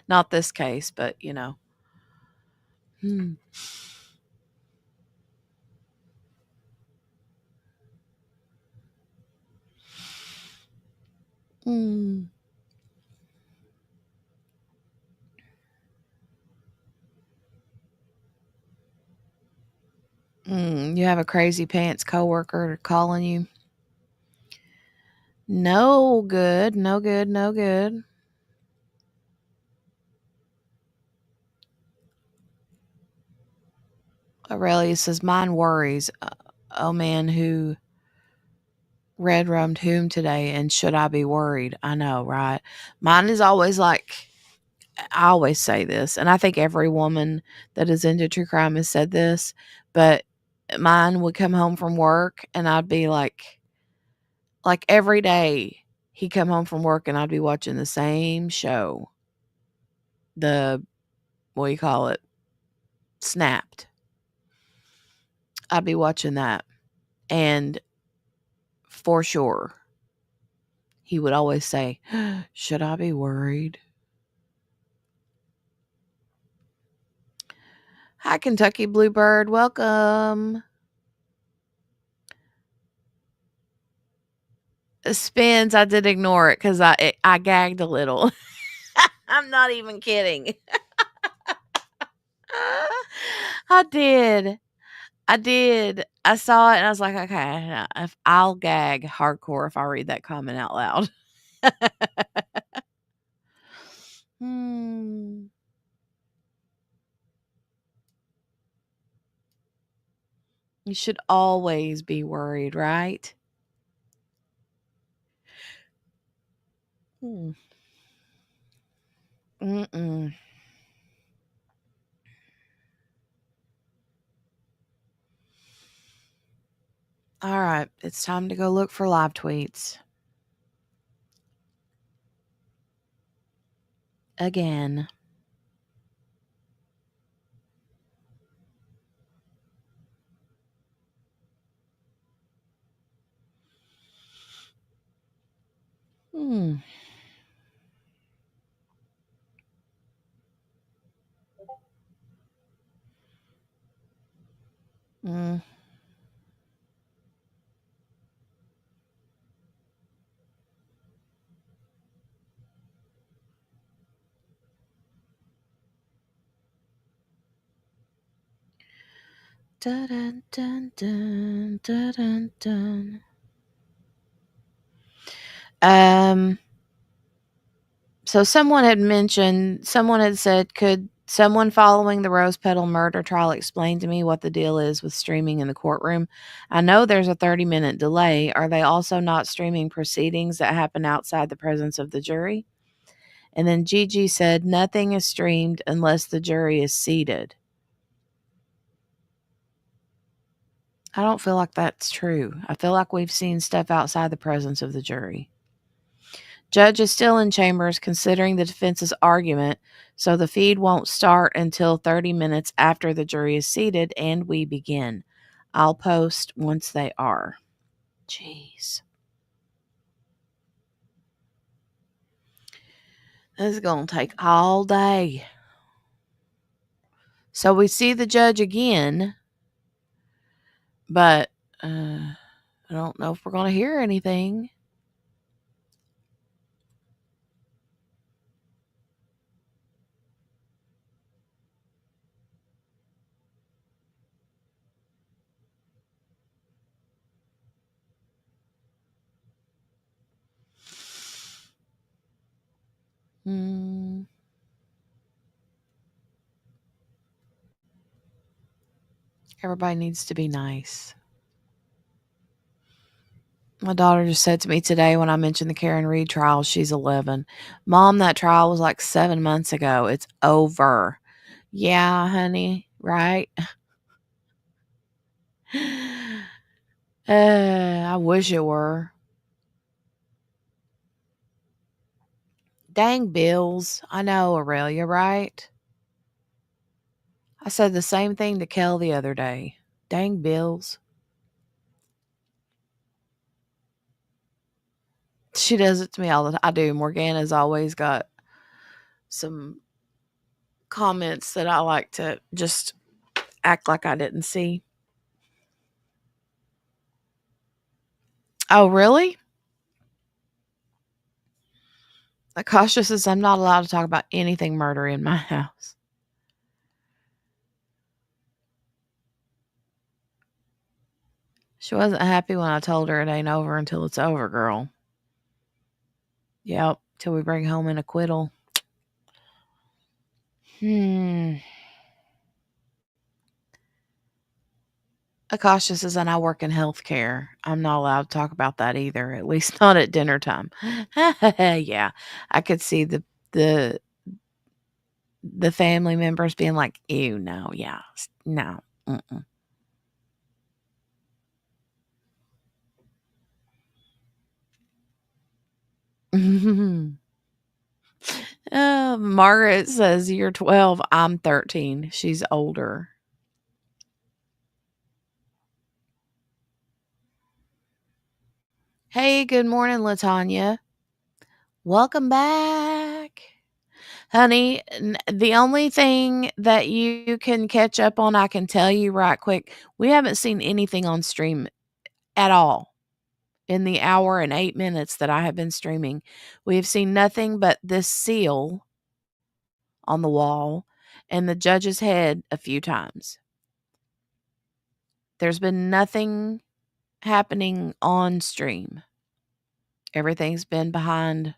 Not this case, but Hmm. Hmm. You have a crazy pants coworker calling you. No good, no good, no good. Aurelia says, mine worries. Oh man, who red rummed whom today, and should I be worried? I know, right? Mine is always like, I always say this, and I think every woman that is into true crime has said this, but mine would come home from work and I'd be like every day he'd come home from work and I'd be watching the same show. The, what do you call it? Snapped. I'd be watching that. And for sure, he would always say, should I be worried? Hi, Kentucky Bluebird. Welcome. Spins, I did ignore it because I gagged a little. I'm not even kidding. I did. I did. I saw it and I was like, okay, I'll gag hardcore if I read that comment out loud. Hmm. You should always be worried, right? Hmm. Mm-mm. All right, it's time to go look for live tweets. Again. Hmm. Mm. Dun, dun, dun, dun, dun, dun, dun. Um, so someone had said, could someone following the Rose Petal murder trial explain to me what the deal is with streaming in the courtroom? I know there's a 30-minute delay. Are they also not streaming proceedings that happen outside the presence of the jury? And then Gigi said, nothing is streamed unless the jury is seated. I don't feel like that's true. I feel like we've seen stuff outside the presence of the jury. Judge is still in chambers considering the defense's argument, so the feed won't start until 30 minutes after the jury is seated and we begin. I'll post once they are. Jeez. This is going to take all day. So we see the judge again, but I don't know if we're going to hear anything. Hmm. Everybody needs to be nice. My daughter just said to me today when I mentioned the Karen Reed trial, she's 11. Mom, that trial was like 7 months ago. It's over. Yeah, honey, right? I wish it were. Dang bills. I know, Aurelia, right? I said the same thing to Kel the other day. Dang bills. She does it to me all the time. I do. Morgana's always got some comments that I like to just act like I didn't see. Oh, really? Akasha says I'm not allowed to talk about anything murder in my house. She wasn't happy when I told her it ain't over until it's over, girl. Yep, till we bring home an acquittal. Akasha says, and I work in healthcare. I'm not allowed to talk about that either, at least not at dinner time. Yeah, I could see the the family members being like, ew, no, yeah, no. Mm-mm. Margaret says, you're 12. I'm 13. She's older. Hey, good morning, Latanya. Welcome back. Honey, the only thing that you can catch up on, I can tell you right quick, we haven't seen anything on stream at all in the hour and 8 minutes that I have been streaming. We have seen nothing but this seal on the wall and the judge's head a few times. There's been nothing happening on stream. Everything's been behind.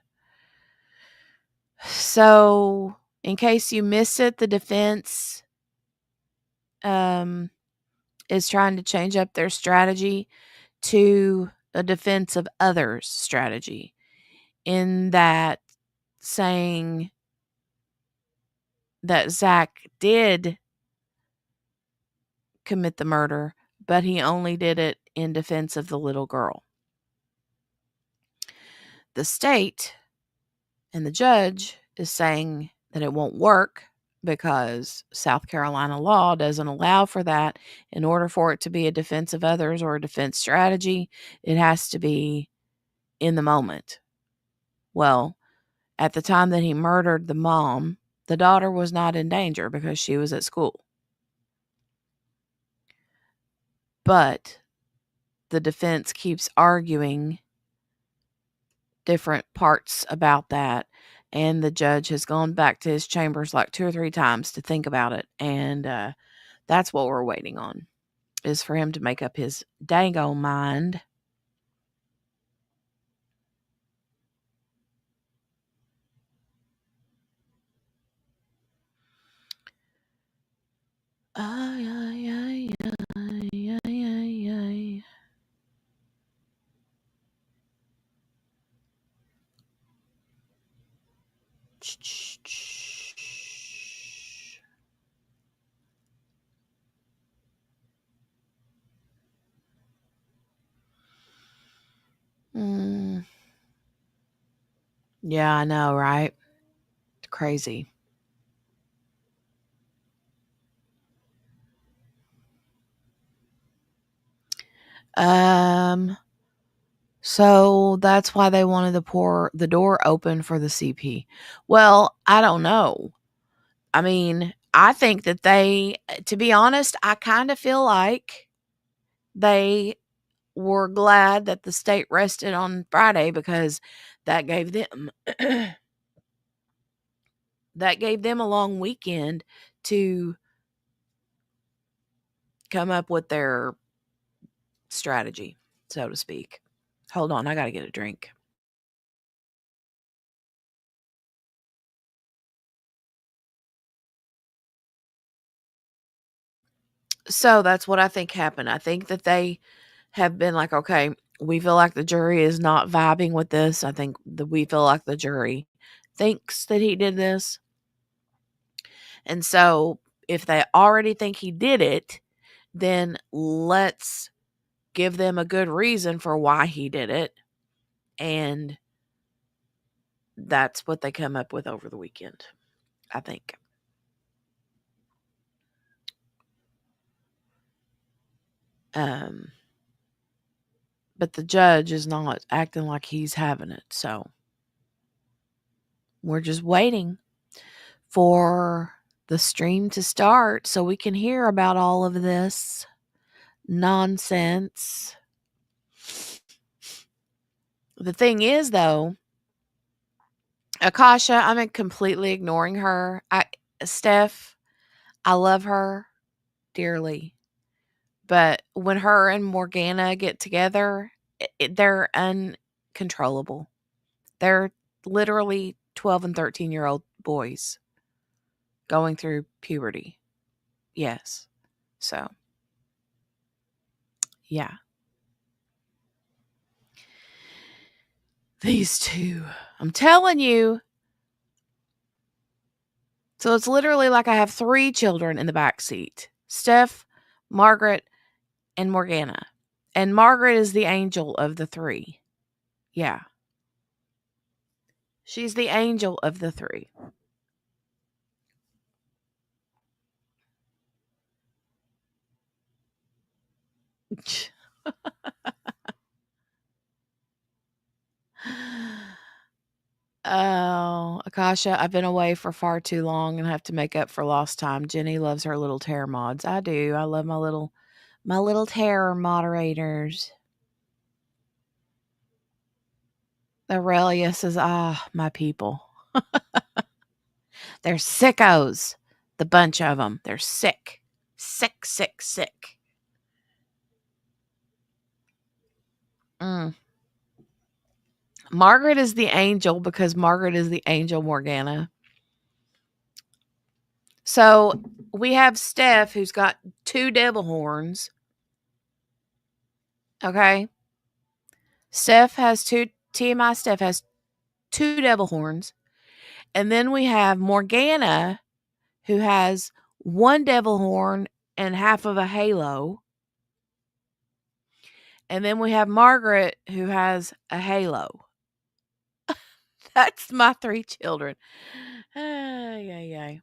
So, in case you miss it, the defense is trying to change up their strategy to a defense of others strategy, in that saying that Zach did commit the murder, but he only did it in defense of the little girl. The state and the judge is saying that it won't work because South Carolina law doesn't allow for that. In order for it to be a defense of others or a defense strategy, it has to be in the moment. Well, at the time that he murdered the mom, the daughter was not in danger because she was at school. But the defense keeps arguing different parts about that, and the judge has gone back to his chambers like 2 or 3 times to think about it, and that's what we're waiting on, is for him to make up his dang mind. Ay, ay, ay, ay, ay, ay, ay. Mm. Yeah, I know, right? It's crazy. So that's why they wanted the door open for the CP. Well, I don't know. I mean, I think that to be honest, I kind of feel like they were glad that the state rested on Friday, because that gave them that gave them a long weekend to come up with their strategy, so to speak. Hold on, I got to get a drink. So that's what I think happened. I think that they have been like, okay, we feel like the jury is not vibing with this. I think that we feel like the jury thinks that he did this. And so if they already think he did it, then let's give them a good reason for why he did it. And that's what they come up with over the weekend, I think. But the judge is not acting like he's having it. So we're just waiting for the stream to start so we can hear about all of this nonsense. The thing is, though, Akasha, I'm completely ignoring her. Steph, I love her dearly, but when her and Morgana get together, they're uncontrollable. They're literally 12 and 13-year-old boys going through puberty. Yes. So, yeah. These two. I'm telling you. So it's literally like I have 3 children in the back seat. Steph, Margaret, and Morgana. And Margaret is the angel of the 3. Yeah. She's the angel of the 3. Oh, Akasha, I've been away for far too long and have to make up for lost time. Jenny loves her little terror mods. I do. I love my little terror moderators. Aurelia says, my people. They're sickos. The bunch of them. They're sick. Sick, sick, sick. Mm. Margaret is the angel because Margaret is the angel Morgana. So we have Steph who's got 2 devil horns. Okay. Steph has 2 TMI. Steph has 2 devil horns. And then we have Morgana who has 1 devil horn and half of a halo. And then we have Margaret who has a halo. That's my 3 children. Ay, ay, ay.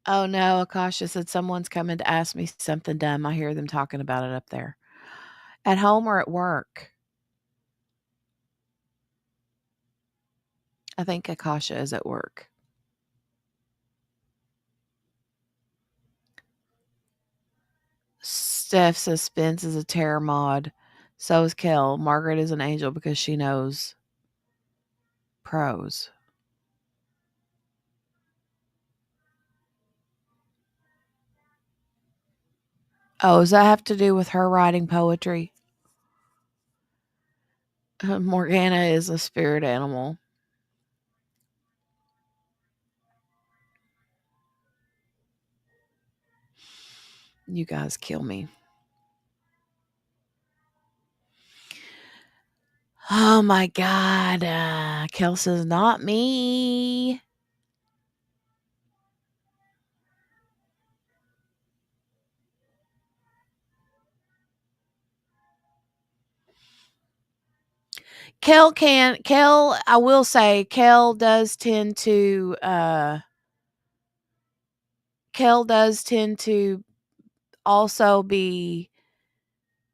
Oh no, Akasha said someone's coming to ask me something dumb. I hear them talking about it up there. At home or at work? I think Akasha is at work. Steph says Spence is a terror mod. So is Kel. Margaret is an angel because she knows prose. Oh, does that have to do with her writing poetry? Morgana is a spirit animal. You guys kill me. Oh my God. Kel says, not me. I will say, Kel does tend to also be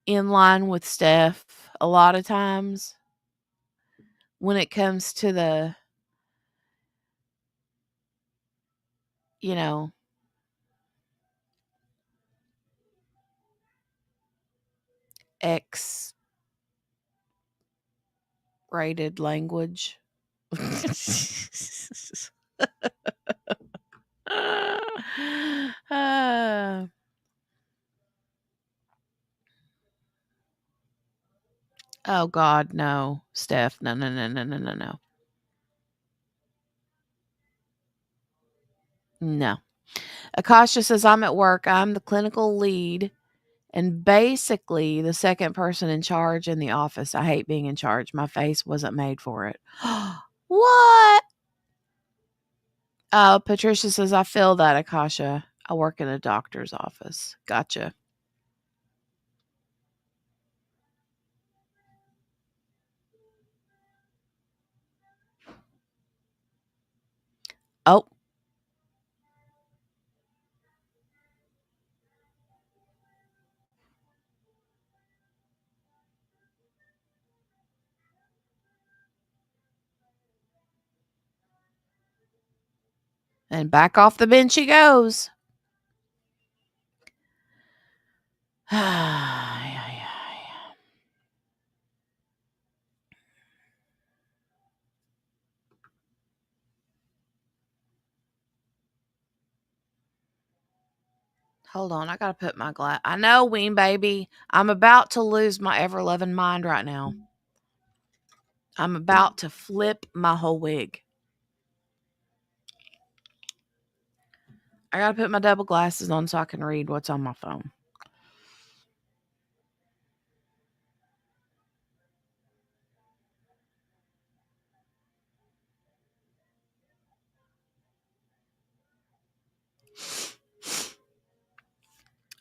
in line with Steph a lot of times when it comes to the, you know, X rated language. Uh, oh God, no, Steph. No, no, no, no, no, no, no. No. Akasha says, I'm at work. I'm the clinical lead and basically the second person in charge in the office. I hate being in charge. My face wasn't made for it. What? Patricia says, I feel that, Akasha. I work in a doctor's office. Gotcha. Oh, and back off the bench he goes. Hold on, I gotta put my glass. I know, Ween baby. I'm about to lose my ever loving mind right now. I'm about to flip my whole wig. I gotta put my double glasses on so I can read what's on my phone.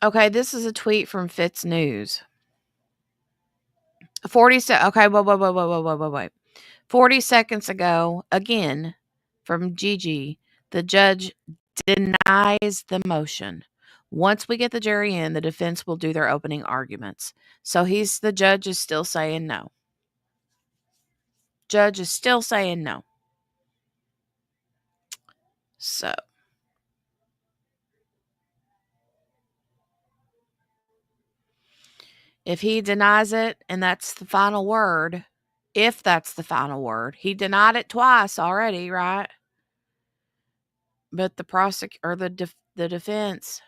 Okay, this is a tweet from Fitz News. 40 okay, wait. 40 seconds ago, again, from Gigi, the judge denies the motion. Once we get the jury in, the defense will do their opening arguments. So the judge is still saying no. Judge is still saying no. So if he denies it and that's the final word, if that's the final word, he denied it twice already, right? But the the defense.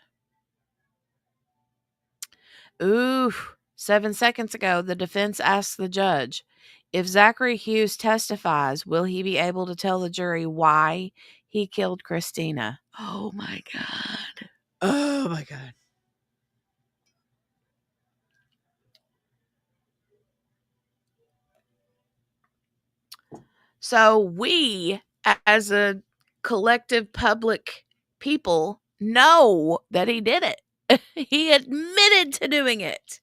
Ooh, 7 seconds ago, the defense asked the judge, if Zachary Hughes testifies, will he be able to tell the jury why he killed Christina? Oh my God. Oh my God. So we, as a collective public people, know that he did it. He admitted to doing it.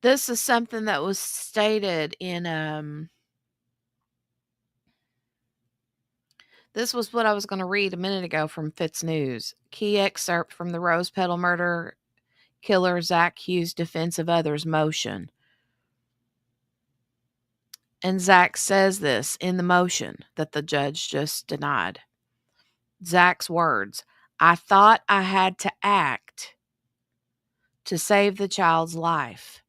This is something that was stated in this was what I was going to read a minute ago from Fitz News. Key excerpt from the Rose Petal murder killer Zach Hughes' defense of others motion. And Zach says this in the motion that the judge just denied. Zach's words, I thought I had to act to save the child's life.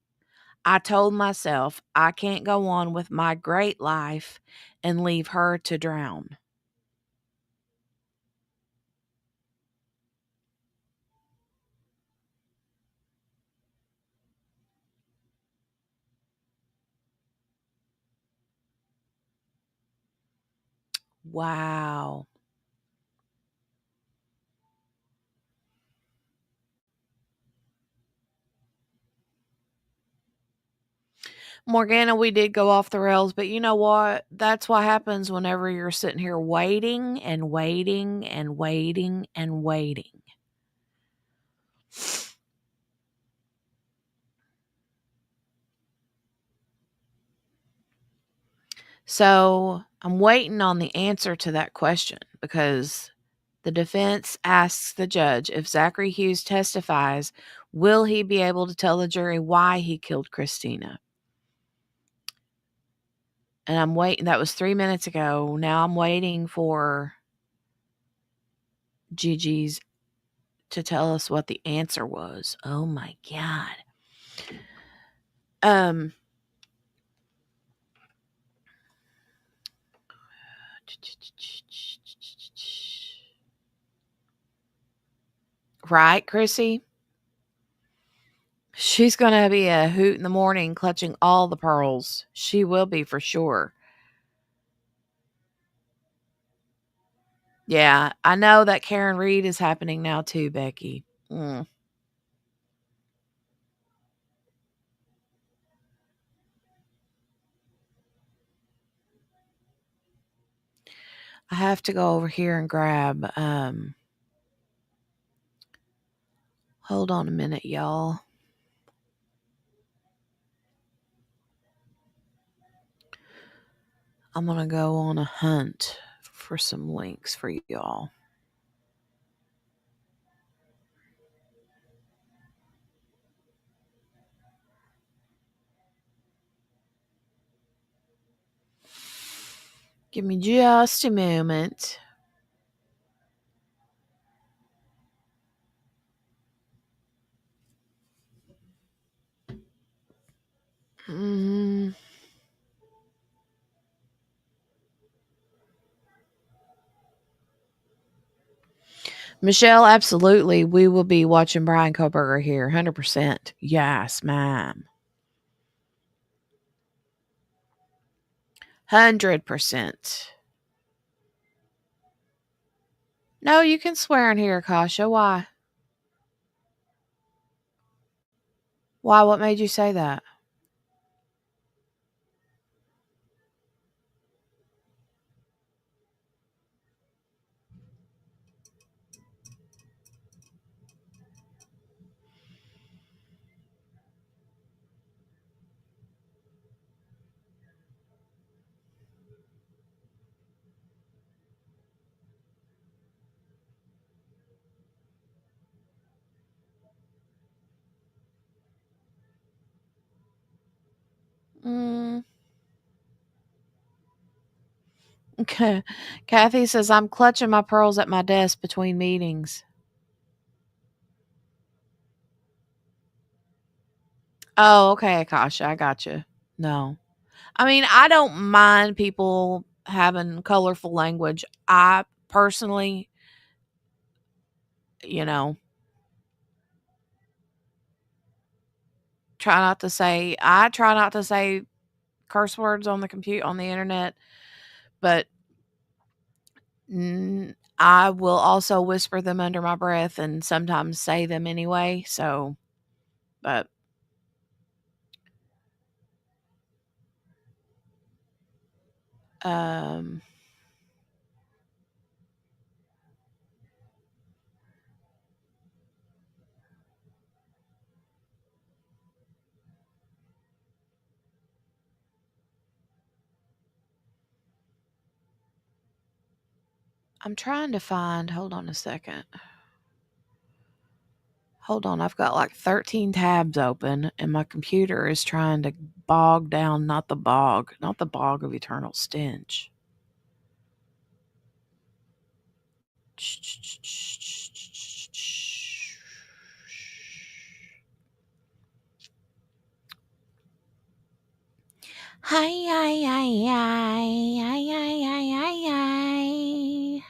I told myself I can't go on with my great life and leave her to drown. Wow. Morgana, we did go off the rails, but you know what? That's what happens whenever you're sitting here waiting and waiting and waiting and waiting. So I'm waiting on the answer to that question because the defense asks the judge if Zachary Hughes testifies, will he be able to tell the jury why he killed Christina? And I'm waiting. That was 3 minutes ago. Now I'm waiting for Gigi's to tell us what the answer was. Oh my God. Um, right, Chrissy? She's going to be a hoot in the morning clutching all the pearls. She will be for sure. Yeah, I know that Karen Reed is happening now too, Becky. I have to go over here and grab Hold on a minute, y'all. I'm going to go on a hunt for some links for y'all. Give me just a moment. Mm. Michelle, absolutely. We will be watching Brian Koberger here. 100%. Yes, ma'am. 100%. No, you can swear in here, Kasha. Why? Why? What made you say that? Mm. Okay. Kathy says, I'm clutching my pearls at my desk between meetings. Oh, okay, Kasha. I got you. No. I mean, I don't mind people having colorful language. I personally, you know, try not to say curse words on the internet, but I will also whisper them under my breath and sometimes say them anyway. So, but um I'm trying to find, hold on a second. Hold on, I've got like 13 tabs open and my computer is trying to bog down, not the bog of eternal stench. Hi, hi, hi, hi, hi, hi, hi, hi, hi.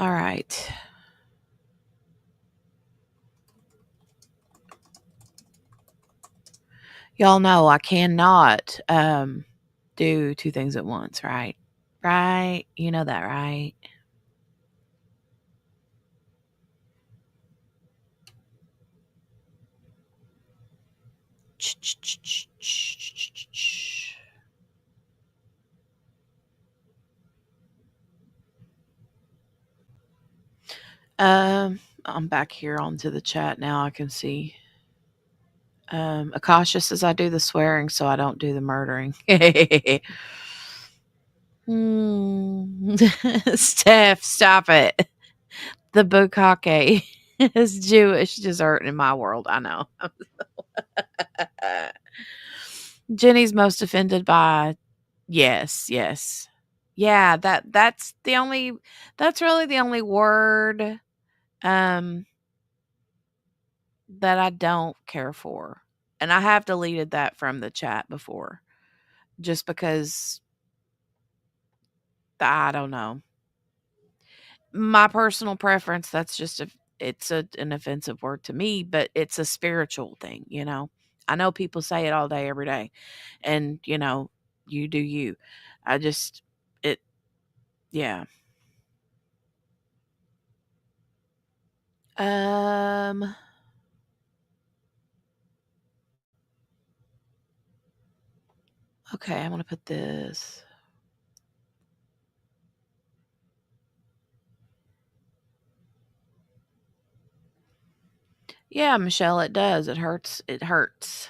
All right. Y'all know I cannot do two things at once, right? Right? You know that, right? I'm back here onto the chat now. I can see. Akasha says I do the swearing, so I don't do the murdering. Steph, stop it. The bukkake is Jewish dessert in my world. I know. Jenny's most offended by yes, yes. Yeah, that's really the only word um that I don't care for. And I have deleted that from the chat before just because I don't know. My personal preference, that's just an offensive word to me, but it's a spiritual thing, you know. I know people say it all day every day and, you know, you do you. I just it yeah. Um okay, I'm going to put this. Yeah, Michelle, it does. It hurts. It hurts.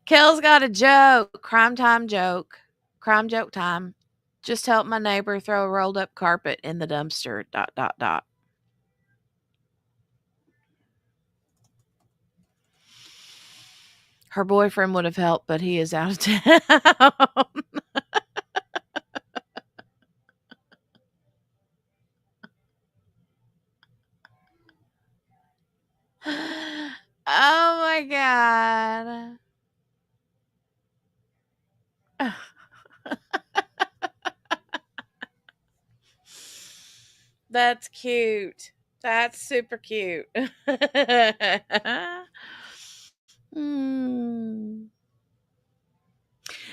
Kel's got a joke. Crime time joke. Crime joke time. Just help my neighbor throw a rolled up carpet in the dumpster. Dot dot dot. Her boyfriend would have helped, but he is out of town. Oh my god. That's cute. That's super cute. Mm.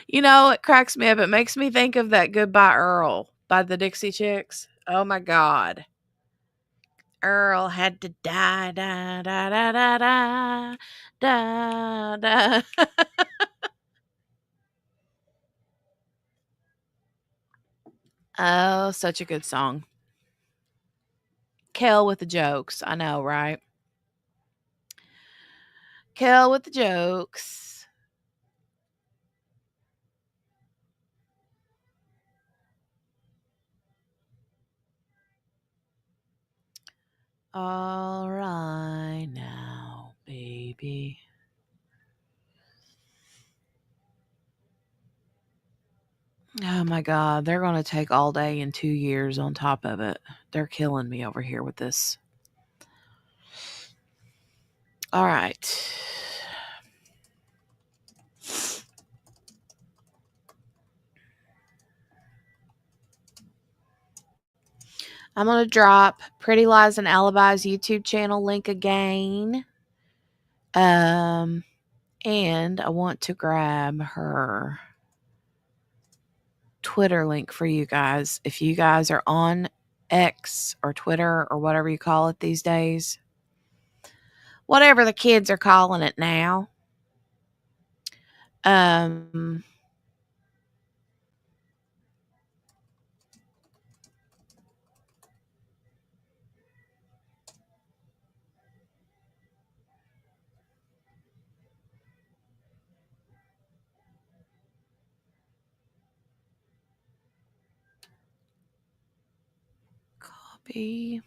You know, it cracks me up. It makes me think of that Goodbye Earl by the Dixie Chicks. Oh my God. Earl had to die, da, da, da, da, da, da, da. Oh, such a good song. Kel with the jokes. I know, right? Kel with the jokes. All right now, baby. Oh my God, they're going to take all day and 2 years on top of it. They're killing me over here with this. All right. I'm going to drop Pretty Lies and Alibis YouTube channel link again. And I want to grab her Twitter link for you guys. If you guys are on X or Twitter or whatever you call it these days, whatever the kids are calling it now. Um, copy.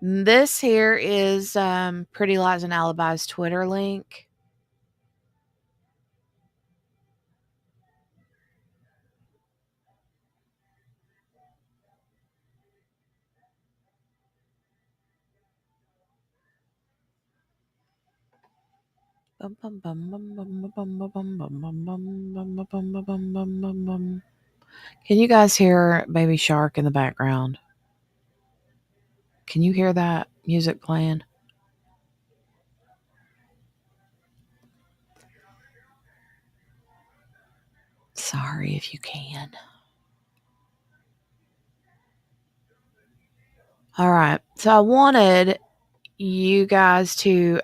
This here is Pretty Lies and Alibis Twitter link. Can you guys hear Baby Shark in the background? Can you hear that music playing? Sorry if you can. All right. So I wanted you guys to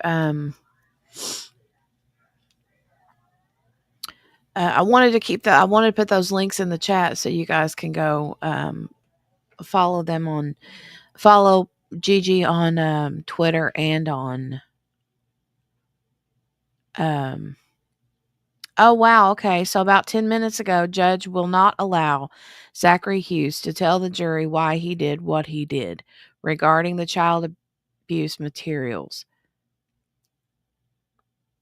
I wanted to keep that. I wanted to put those links in the chat so you guys can go follow them on follow Gigi on Twitter and on oh wow, okay. So about 10 minutes ago, judge will not allow Zachary Hughes to tell the jury why he did what he did regarding the child abuse materials.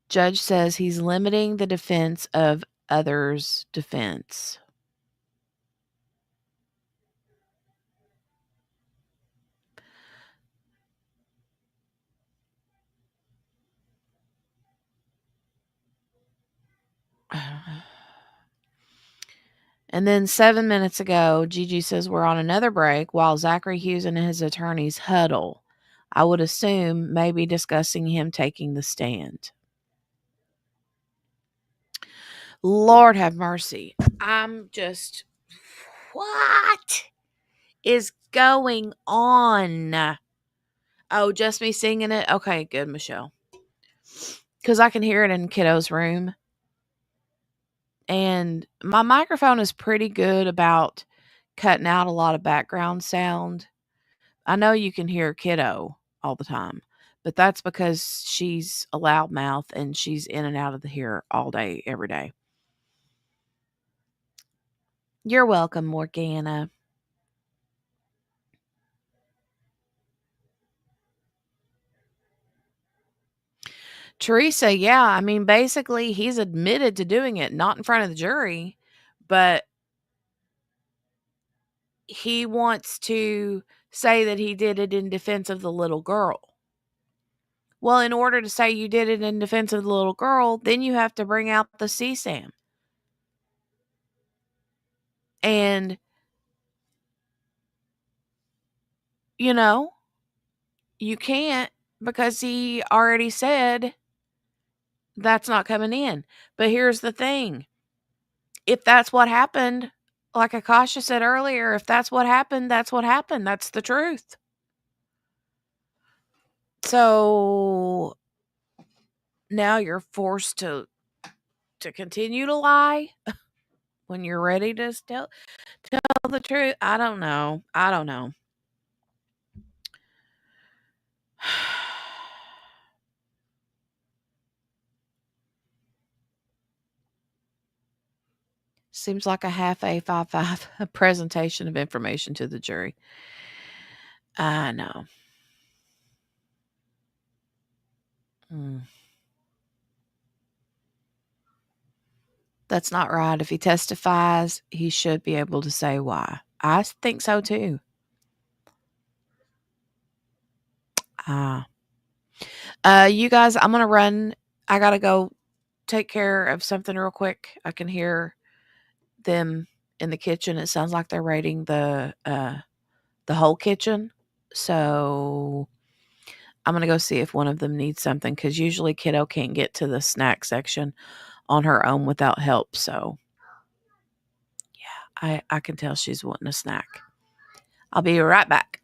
Judge says he's limiting the defense of others' defense. And then 7 minutes ago, Gigi says we're on another break while Zachary Hughes and his attorneys huddle. I would assume maybe discussing him taking the stand. Lord have mercy. I'm just, what is going on? Oh, just me singing it? Okay, good, Michelle. Because I can hear it in kiddo's room. And my microphone is pretty good about cutting out a lot of background sound. I know you can hear kiddo all the time, but that's because she's a loudmouth and she's in and out of the here all day, every day. You're welcome, Morgana. Teresa, yeah, I mean, basically, he's admitted to doing it, not in front of the jury, but he wants to say that he did it in defense of the little girl. Well, in order to say you did it in defense of the little girl, then you have to bring out the CSAM. And, you know, you can't because he already said that's not coming in. But here's the thing. If that's what happened, like Akasha said earlier, if that's what happened, that's what happened. That's the truth. So now you're forced to continue to lie when you're ready to tell the truth. I don't know. I don't know. Seems like a half A5 presentation of information to the jury. I know. Mm. That's not right. If he testifies, he should be able to say why. I think so too. Ah. You guys, I'm gonna run. I gotta go take care of something real quick. I can hear them in the kitchen. It sounds like they're raiding the whole kitchen. So I'm gonna go see if one of them needs something because usually kiddo can't get to the snack section on her own without help. So yeah, I can tell she's wanting a snack. I'll be right back.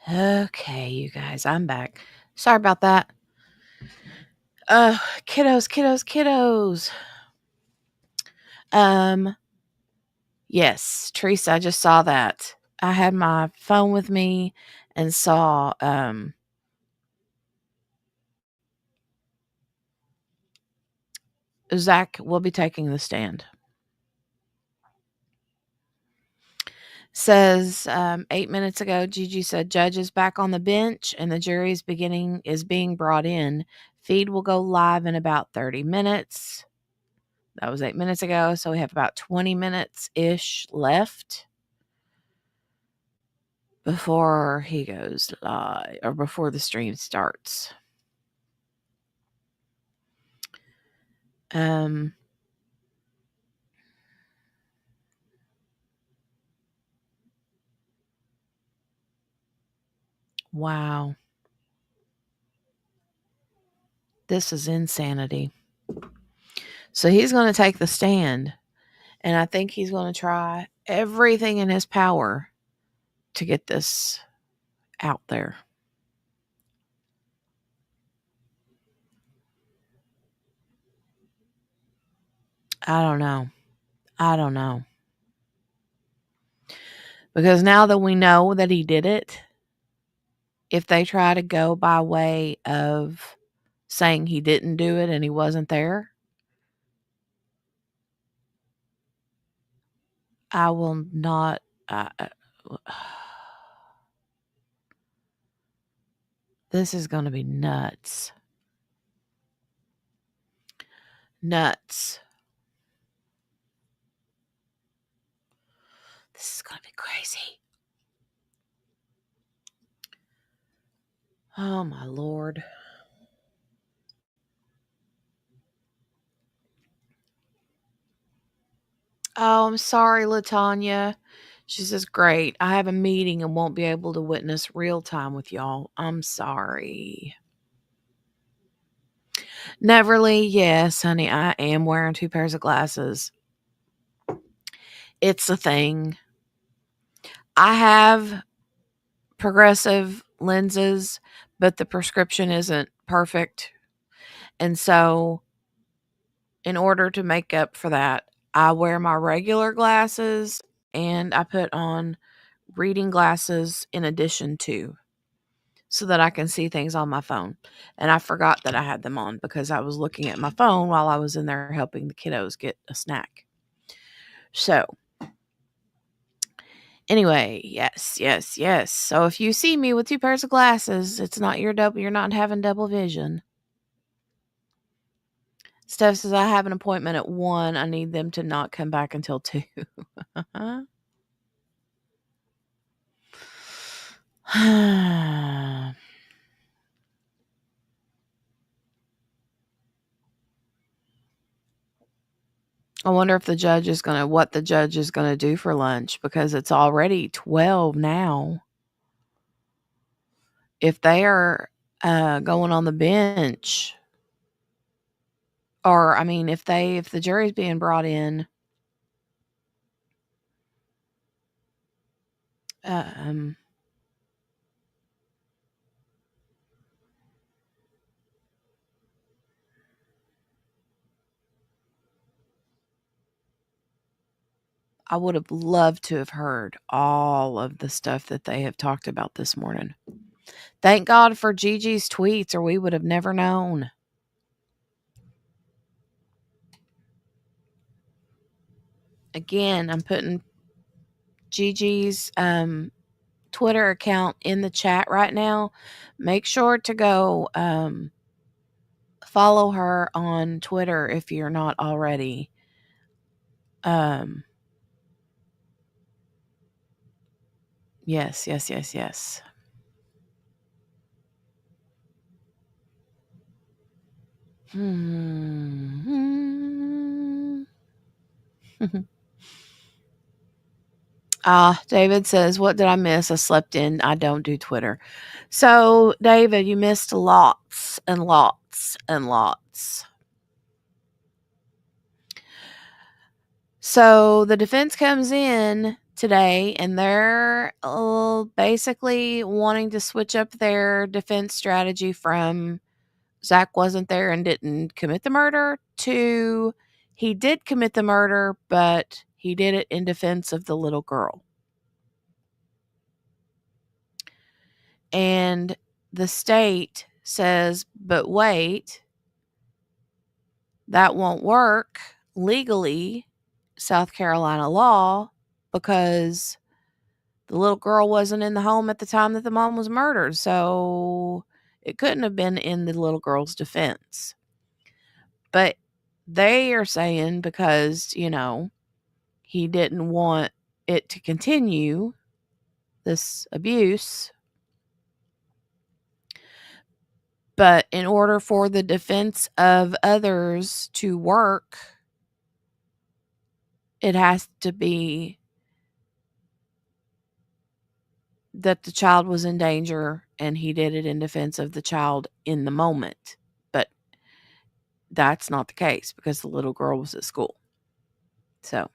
Okay, you guys, I'm back. Sorry about that. Kiddos. Yes, Teresa, I just saw that. I had my phone with me and saw Zach will be taking the stand. Says 8 minutes ago, Gigi said judge is back on the bench and the jury is being brought in. Feed will go live in about 30 minutes. That was 8 minutes ago, so we have about 20 minutes ish left before he goes live or before the stream starts. Wow. This is insanity. So he's going to take the stand, and I think he's going to try everything in his power to get this out there. I don't know. Because now that we know that he did it, if they try to go by way of saying he didn't do it and he wasn't there, I will not. This is going to be nuts. Nuts. This is going to be crazy. Oh, my Lord. Oh, I'm sorry, LaTanya. She says, great. I have a meeting and won't be able to witness real time with y'all. I'm sorry. Neverly, yes, honey, I am wearing 2 pairs of glasses. It's a thing. I have progressive lenses, but the prescription isn't perfect. And so, in order to make up for that, I wear my regular glasses and I put on reading glasses in addition to, so that I can see things on my phone. And I forgot that I had them on because I was looking at my phone while I was in there helping the kiddos get a snack. So, anyway, yes. So if you see me with 2 pairs of glasses, it's not you're not having double vision. Steph says, I have an appointment at 1. I need them to not come back until 2. I wonder if what the judge is going to do for lunch, because it's already 12 now. If they are going on the bench, or I mean, if the jury's being brought in, I would have loved to have heard all of the stuff that they have talked about this morning. Thank God for Gigi's tweets, or we would have never known. Again, I'm putting Gigi's Twitter account in the chat right now. Make sure to go follow her on Twitter if you're not already. Yes. David says, what did I miss? I slept in. I don't do Twitter. So, David, you missed lots and lots and lots. So, the defense comes in today, and they're basically wanting to switch up their defense strategy from Zach wasn't there and didn't commit the murder to he did commit the murder, but he did it in defense of the little girl. And the state says, but wait, that won't work legally, South Carolina law, because the little girl wasn't in the home at the time that the mom was murdered. So it couldn't have been in the little girl's defense. But they are saying because, he didn't want it to continue, this abuse. But in order for the defense of others to work, it has to be that the child was in danger and he did it in defense of the child in the moment. But that's not the case because the little girl was at school. So,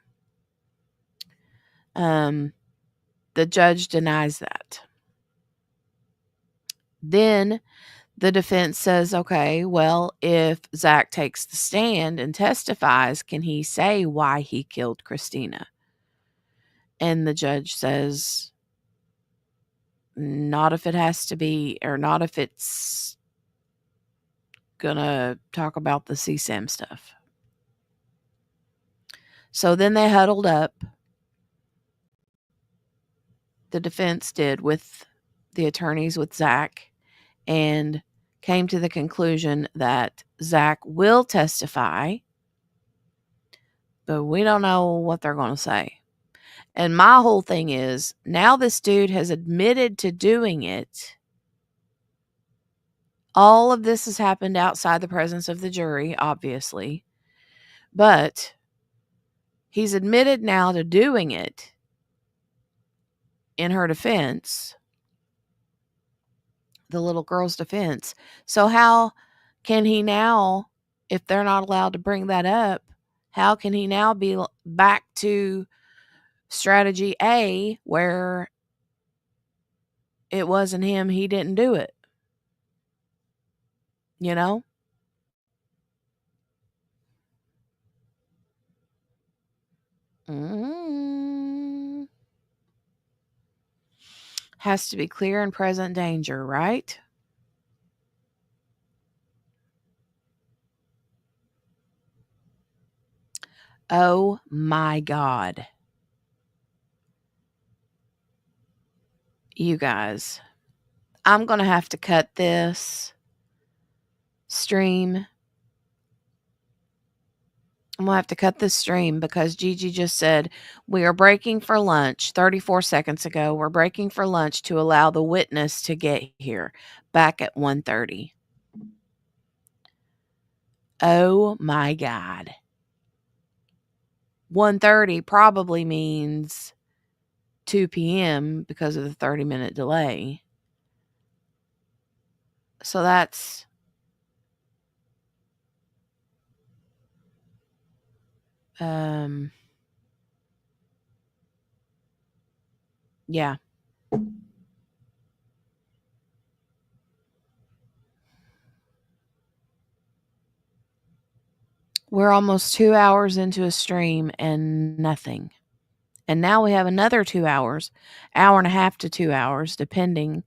the judge denies that. Then the defense says, okay, well, if Zach takes the stand and testifies, can he say why he killed Christina? And the judge says, not if it has to be, or not if it's gonna talk about the CSAM stuff. So then they huddled up. The defense did with the attorneys with Zach and came to the conclusion that Zach will testify, but we don't know what they're going to say. And my whole thing is, now this dude has admitted to doing it. All of this has happened outside the presence of the jury, obviously. But he's admitted now to doing it in her defense, the little girl's defense. So how can he now, if they're not allowed to bring that up, how can he now be back to strategy A where it wasn't him, he didn't do it? You know? Mm. Has to be clear and present danger, right? Oh my God. You guys, I'm going to have to cut this stream. I'm going to have to cut this stream because Gigi just said, we are breaking for lunch 34 seconds ago. We're breaking for lunch to allow the witness to get here back at 1:30. Oh my God. 1:30 probably means 2 p.m. because of the 30-minute delay. So that's yeah. We're almost 2 hours into a stream and nothing. And now we have another 2 hours, hour and a half to 2 hours, depending.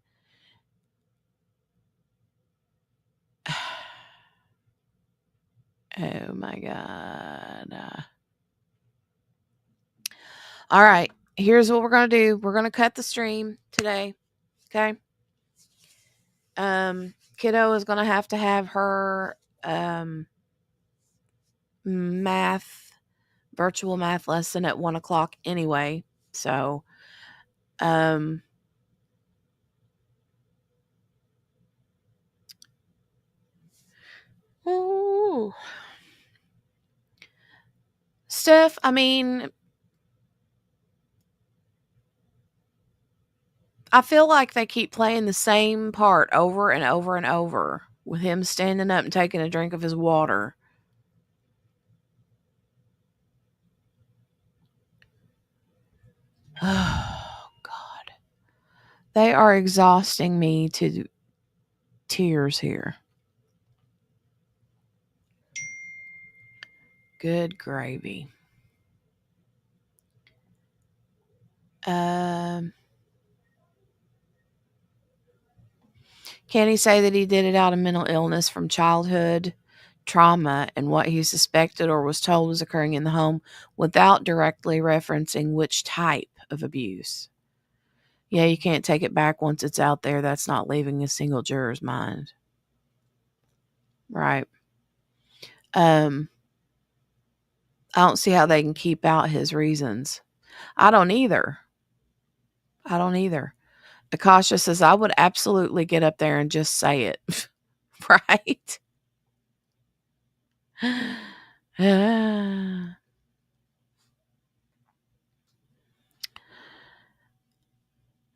Oh my God. All right. Here's what we're going to do. We're going to cut the stream today. Okay. Kiddo is going to have her virtual math lesson at 1:00 anyway. So, ooh. Steph, I mean, I feel like they keep playing the same part over and over and over with him standing up and taking a drink of his water. Oh, God. They are exhausting me to tears here. Good gravy. Um, can he say that he did it out of mental illness from childhood trauma and what he suspected or was told was occurring in the home without directly referencing which type of abuse? Yeah, you can't take it back once it's out there. That's not leaving a single juror's mind. Right. Um, I don't see how they can keep out his reasons. I don't either. I don't either. Akasha says, I would absolutely get up there and just say it. Right?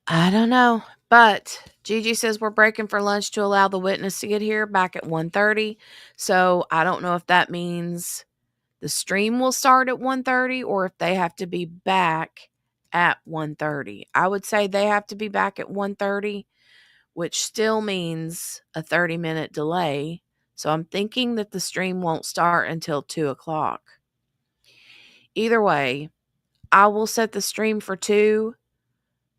I don't know. But Gigi says we're breaking for lunch to allow the witness to get here back at 1:30. So I don't know if that means the stream will start at 1:30 or if they have to be back at 1:30. I would say they have to be back at 1:30, which still means a 30-minute delay. So I'm thinking that the stream won't start until 2 o'clock. Either way, I will set the stream for 2,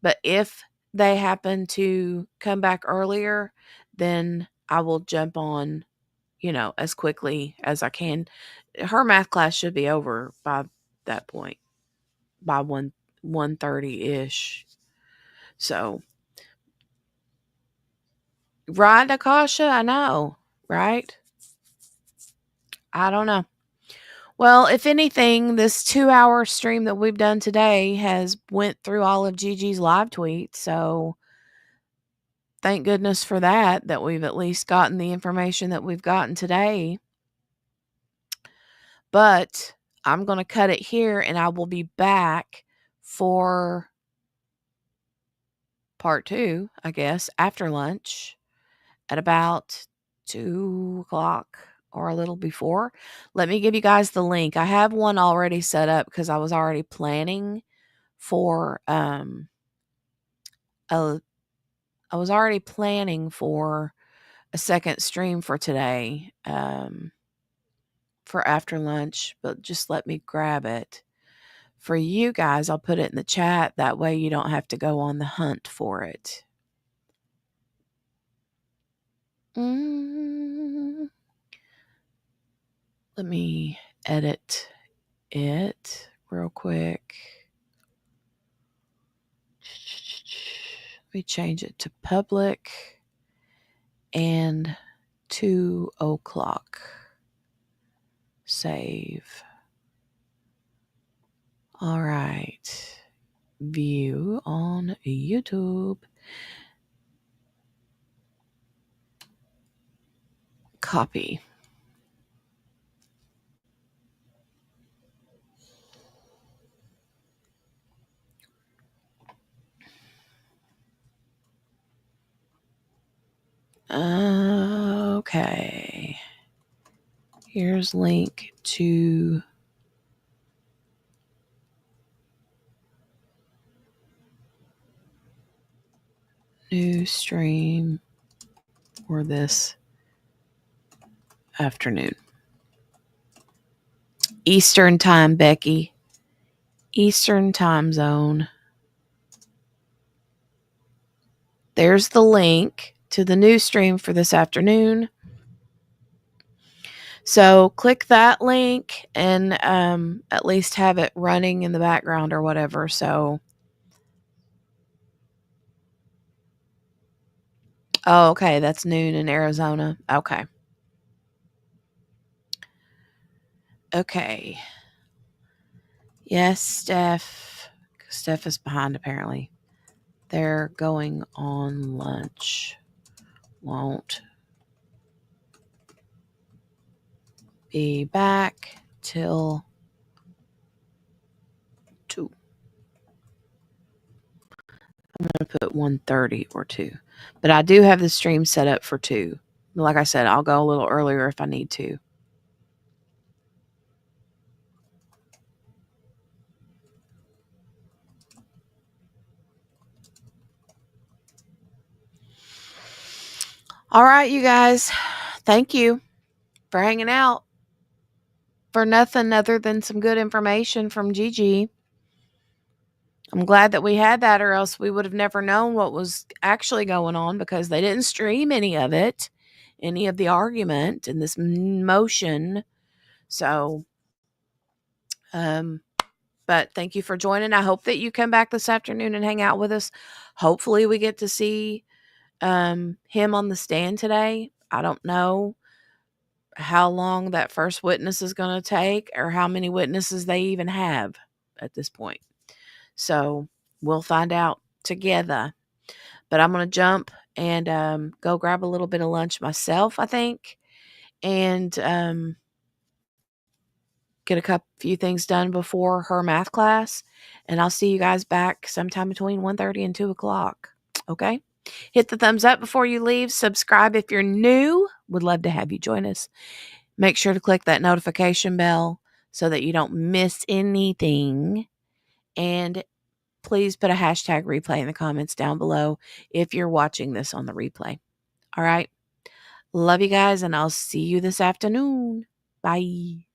but if they happen to come back earlier, then I will jump on, as quickly as I can. Her math class should be over by that point, by 1:30-ish. So, right, Akasha? I know, right? I don't know. Well, if anything, this 2-hour stream that we've done today has went through all of Gigi's live tweets, so thank goodness for that we've at least gotten the information that we've gotten today. But I'm going to cut it here and I will be back for part 2, I guess, after lunch at about 2 o'clock or a little before. Let me give you guys the link. I have one already set up because I was already planning for I was already planning for a second stream for today for after lunch, but just let me grab it. For you guys, I'll put it in the chat. That way you don't have to go on the hunt for it. Let me edit it real quick. Let me change it to public and 2 o'clock. Save. All right. View on YouTube. Copy. Okay. Here's link to new stream for this afternoon. Eastern time, Becky. Eastern time zone. There's the link to the new stream for this afternoon. So click that link and at least have it running in the background or whatever. So, oh, okay, that's noon in Arizona. Okay. Okay. Yes, Steph. Steph is behind apparently. They're going on lunch. Won't be back till 2. I'm going to put 1:30 or 2. But I do have the stream set up for 2. Like I said, I'll go a little earlier if I need to. All right, you guys. Thank you for hanging out for nothing other than some good information from Gigi. I'm glad that we had that, or else we would have never known what was actually going on because they didn't stream any of it, any of the argument and this motion. So, but thank you for joining. I hope that you come back this afternoon and hang out with us. Hopefully, we get to see him on the stand today. I don't know how long that first witness is going to take or how many witnesses they even have at this point. So we'll find out together. But I'm going to jump and go grab a little bit of lunch myself, I think, and get a few things done before her math class. And I'll see you guys back sometime between 1:30 and 2 o'clock. Okay? Hit the thumbs up before you leave. Subscribe if you're new. Would love to have you join us. Make sure to click that notification bell so that you don't miss anything. And please put a hashtag replay in the comments down below if you're watching this on the replay. All right. Love you guys, and I'll see you this afternoon. Bye.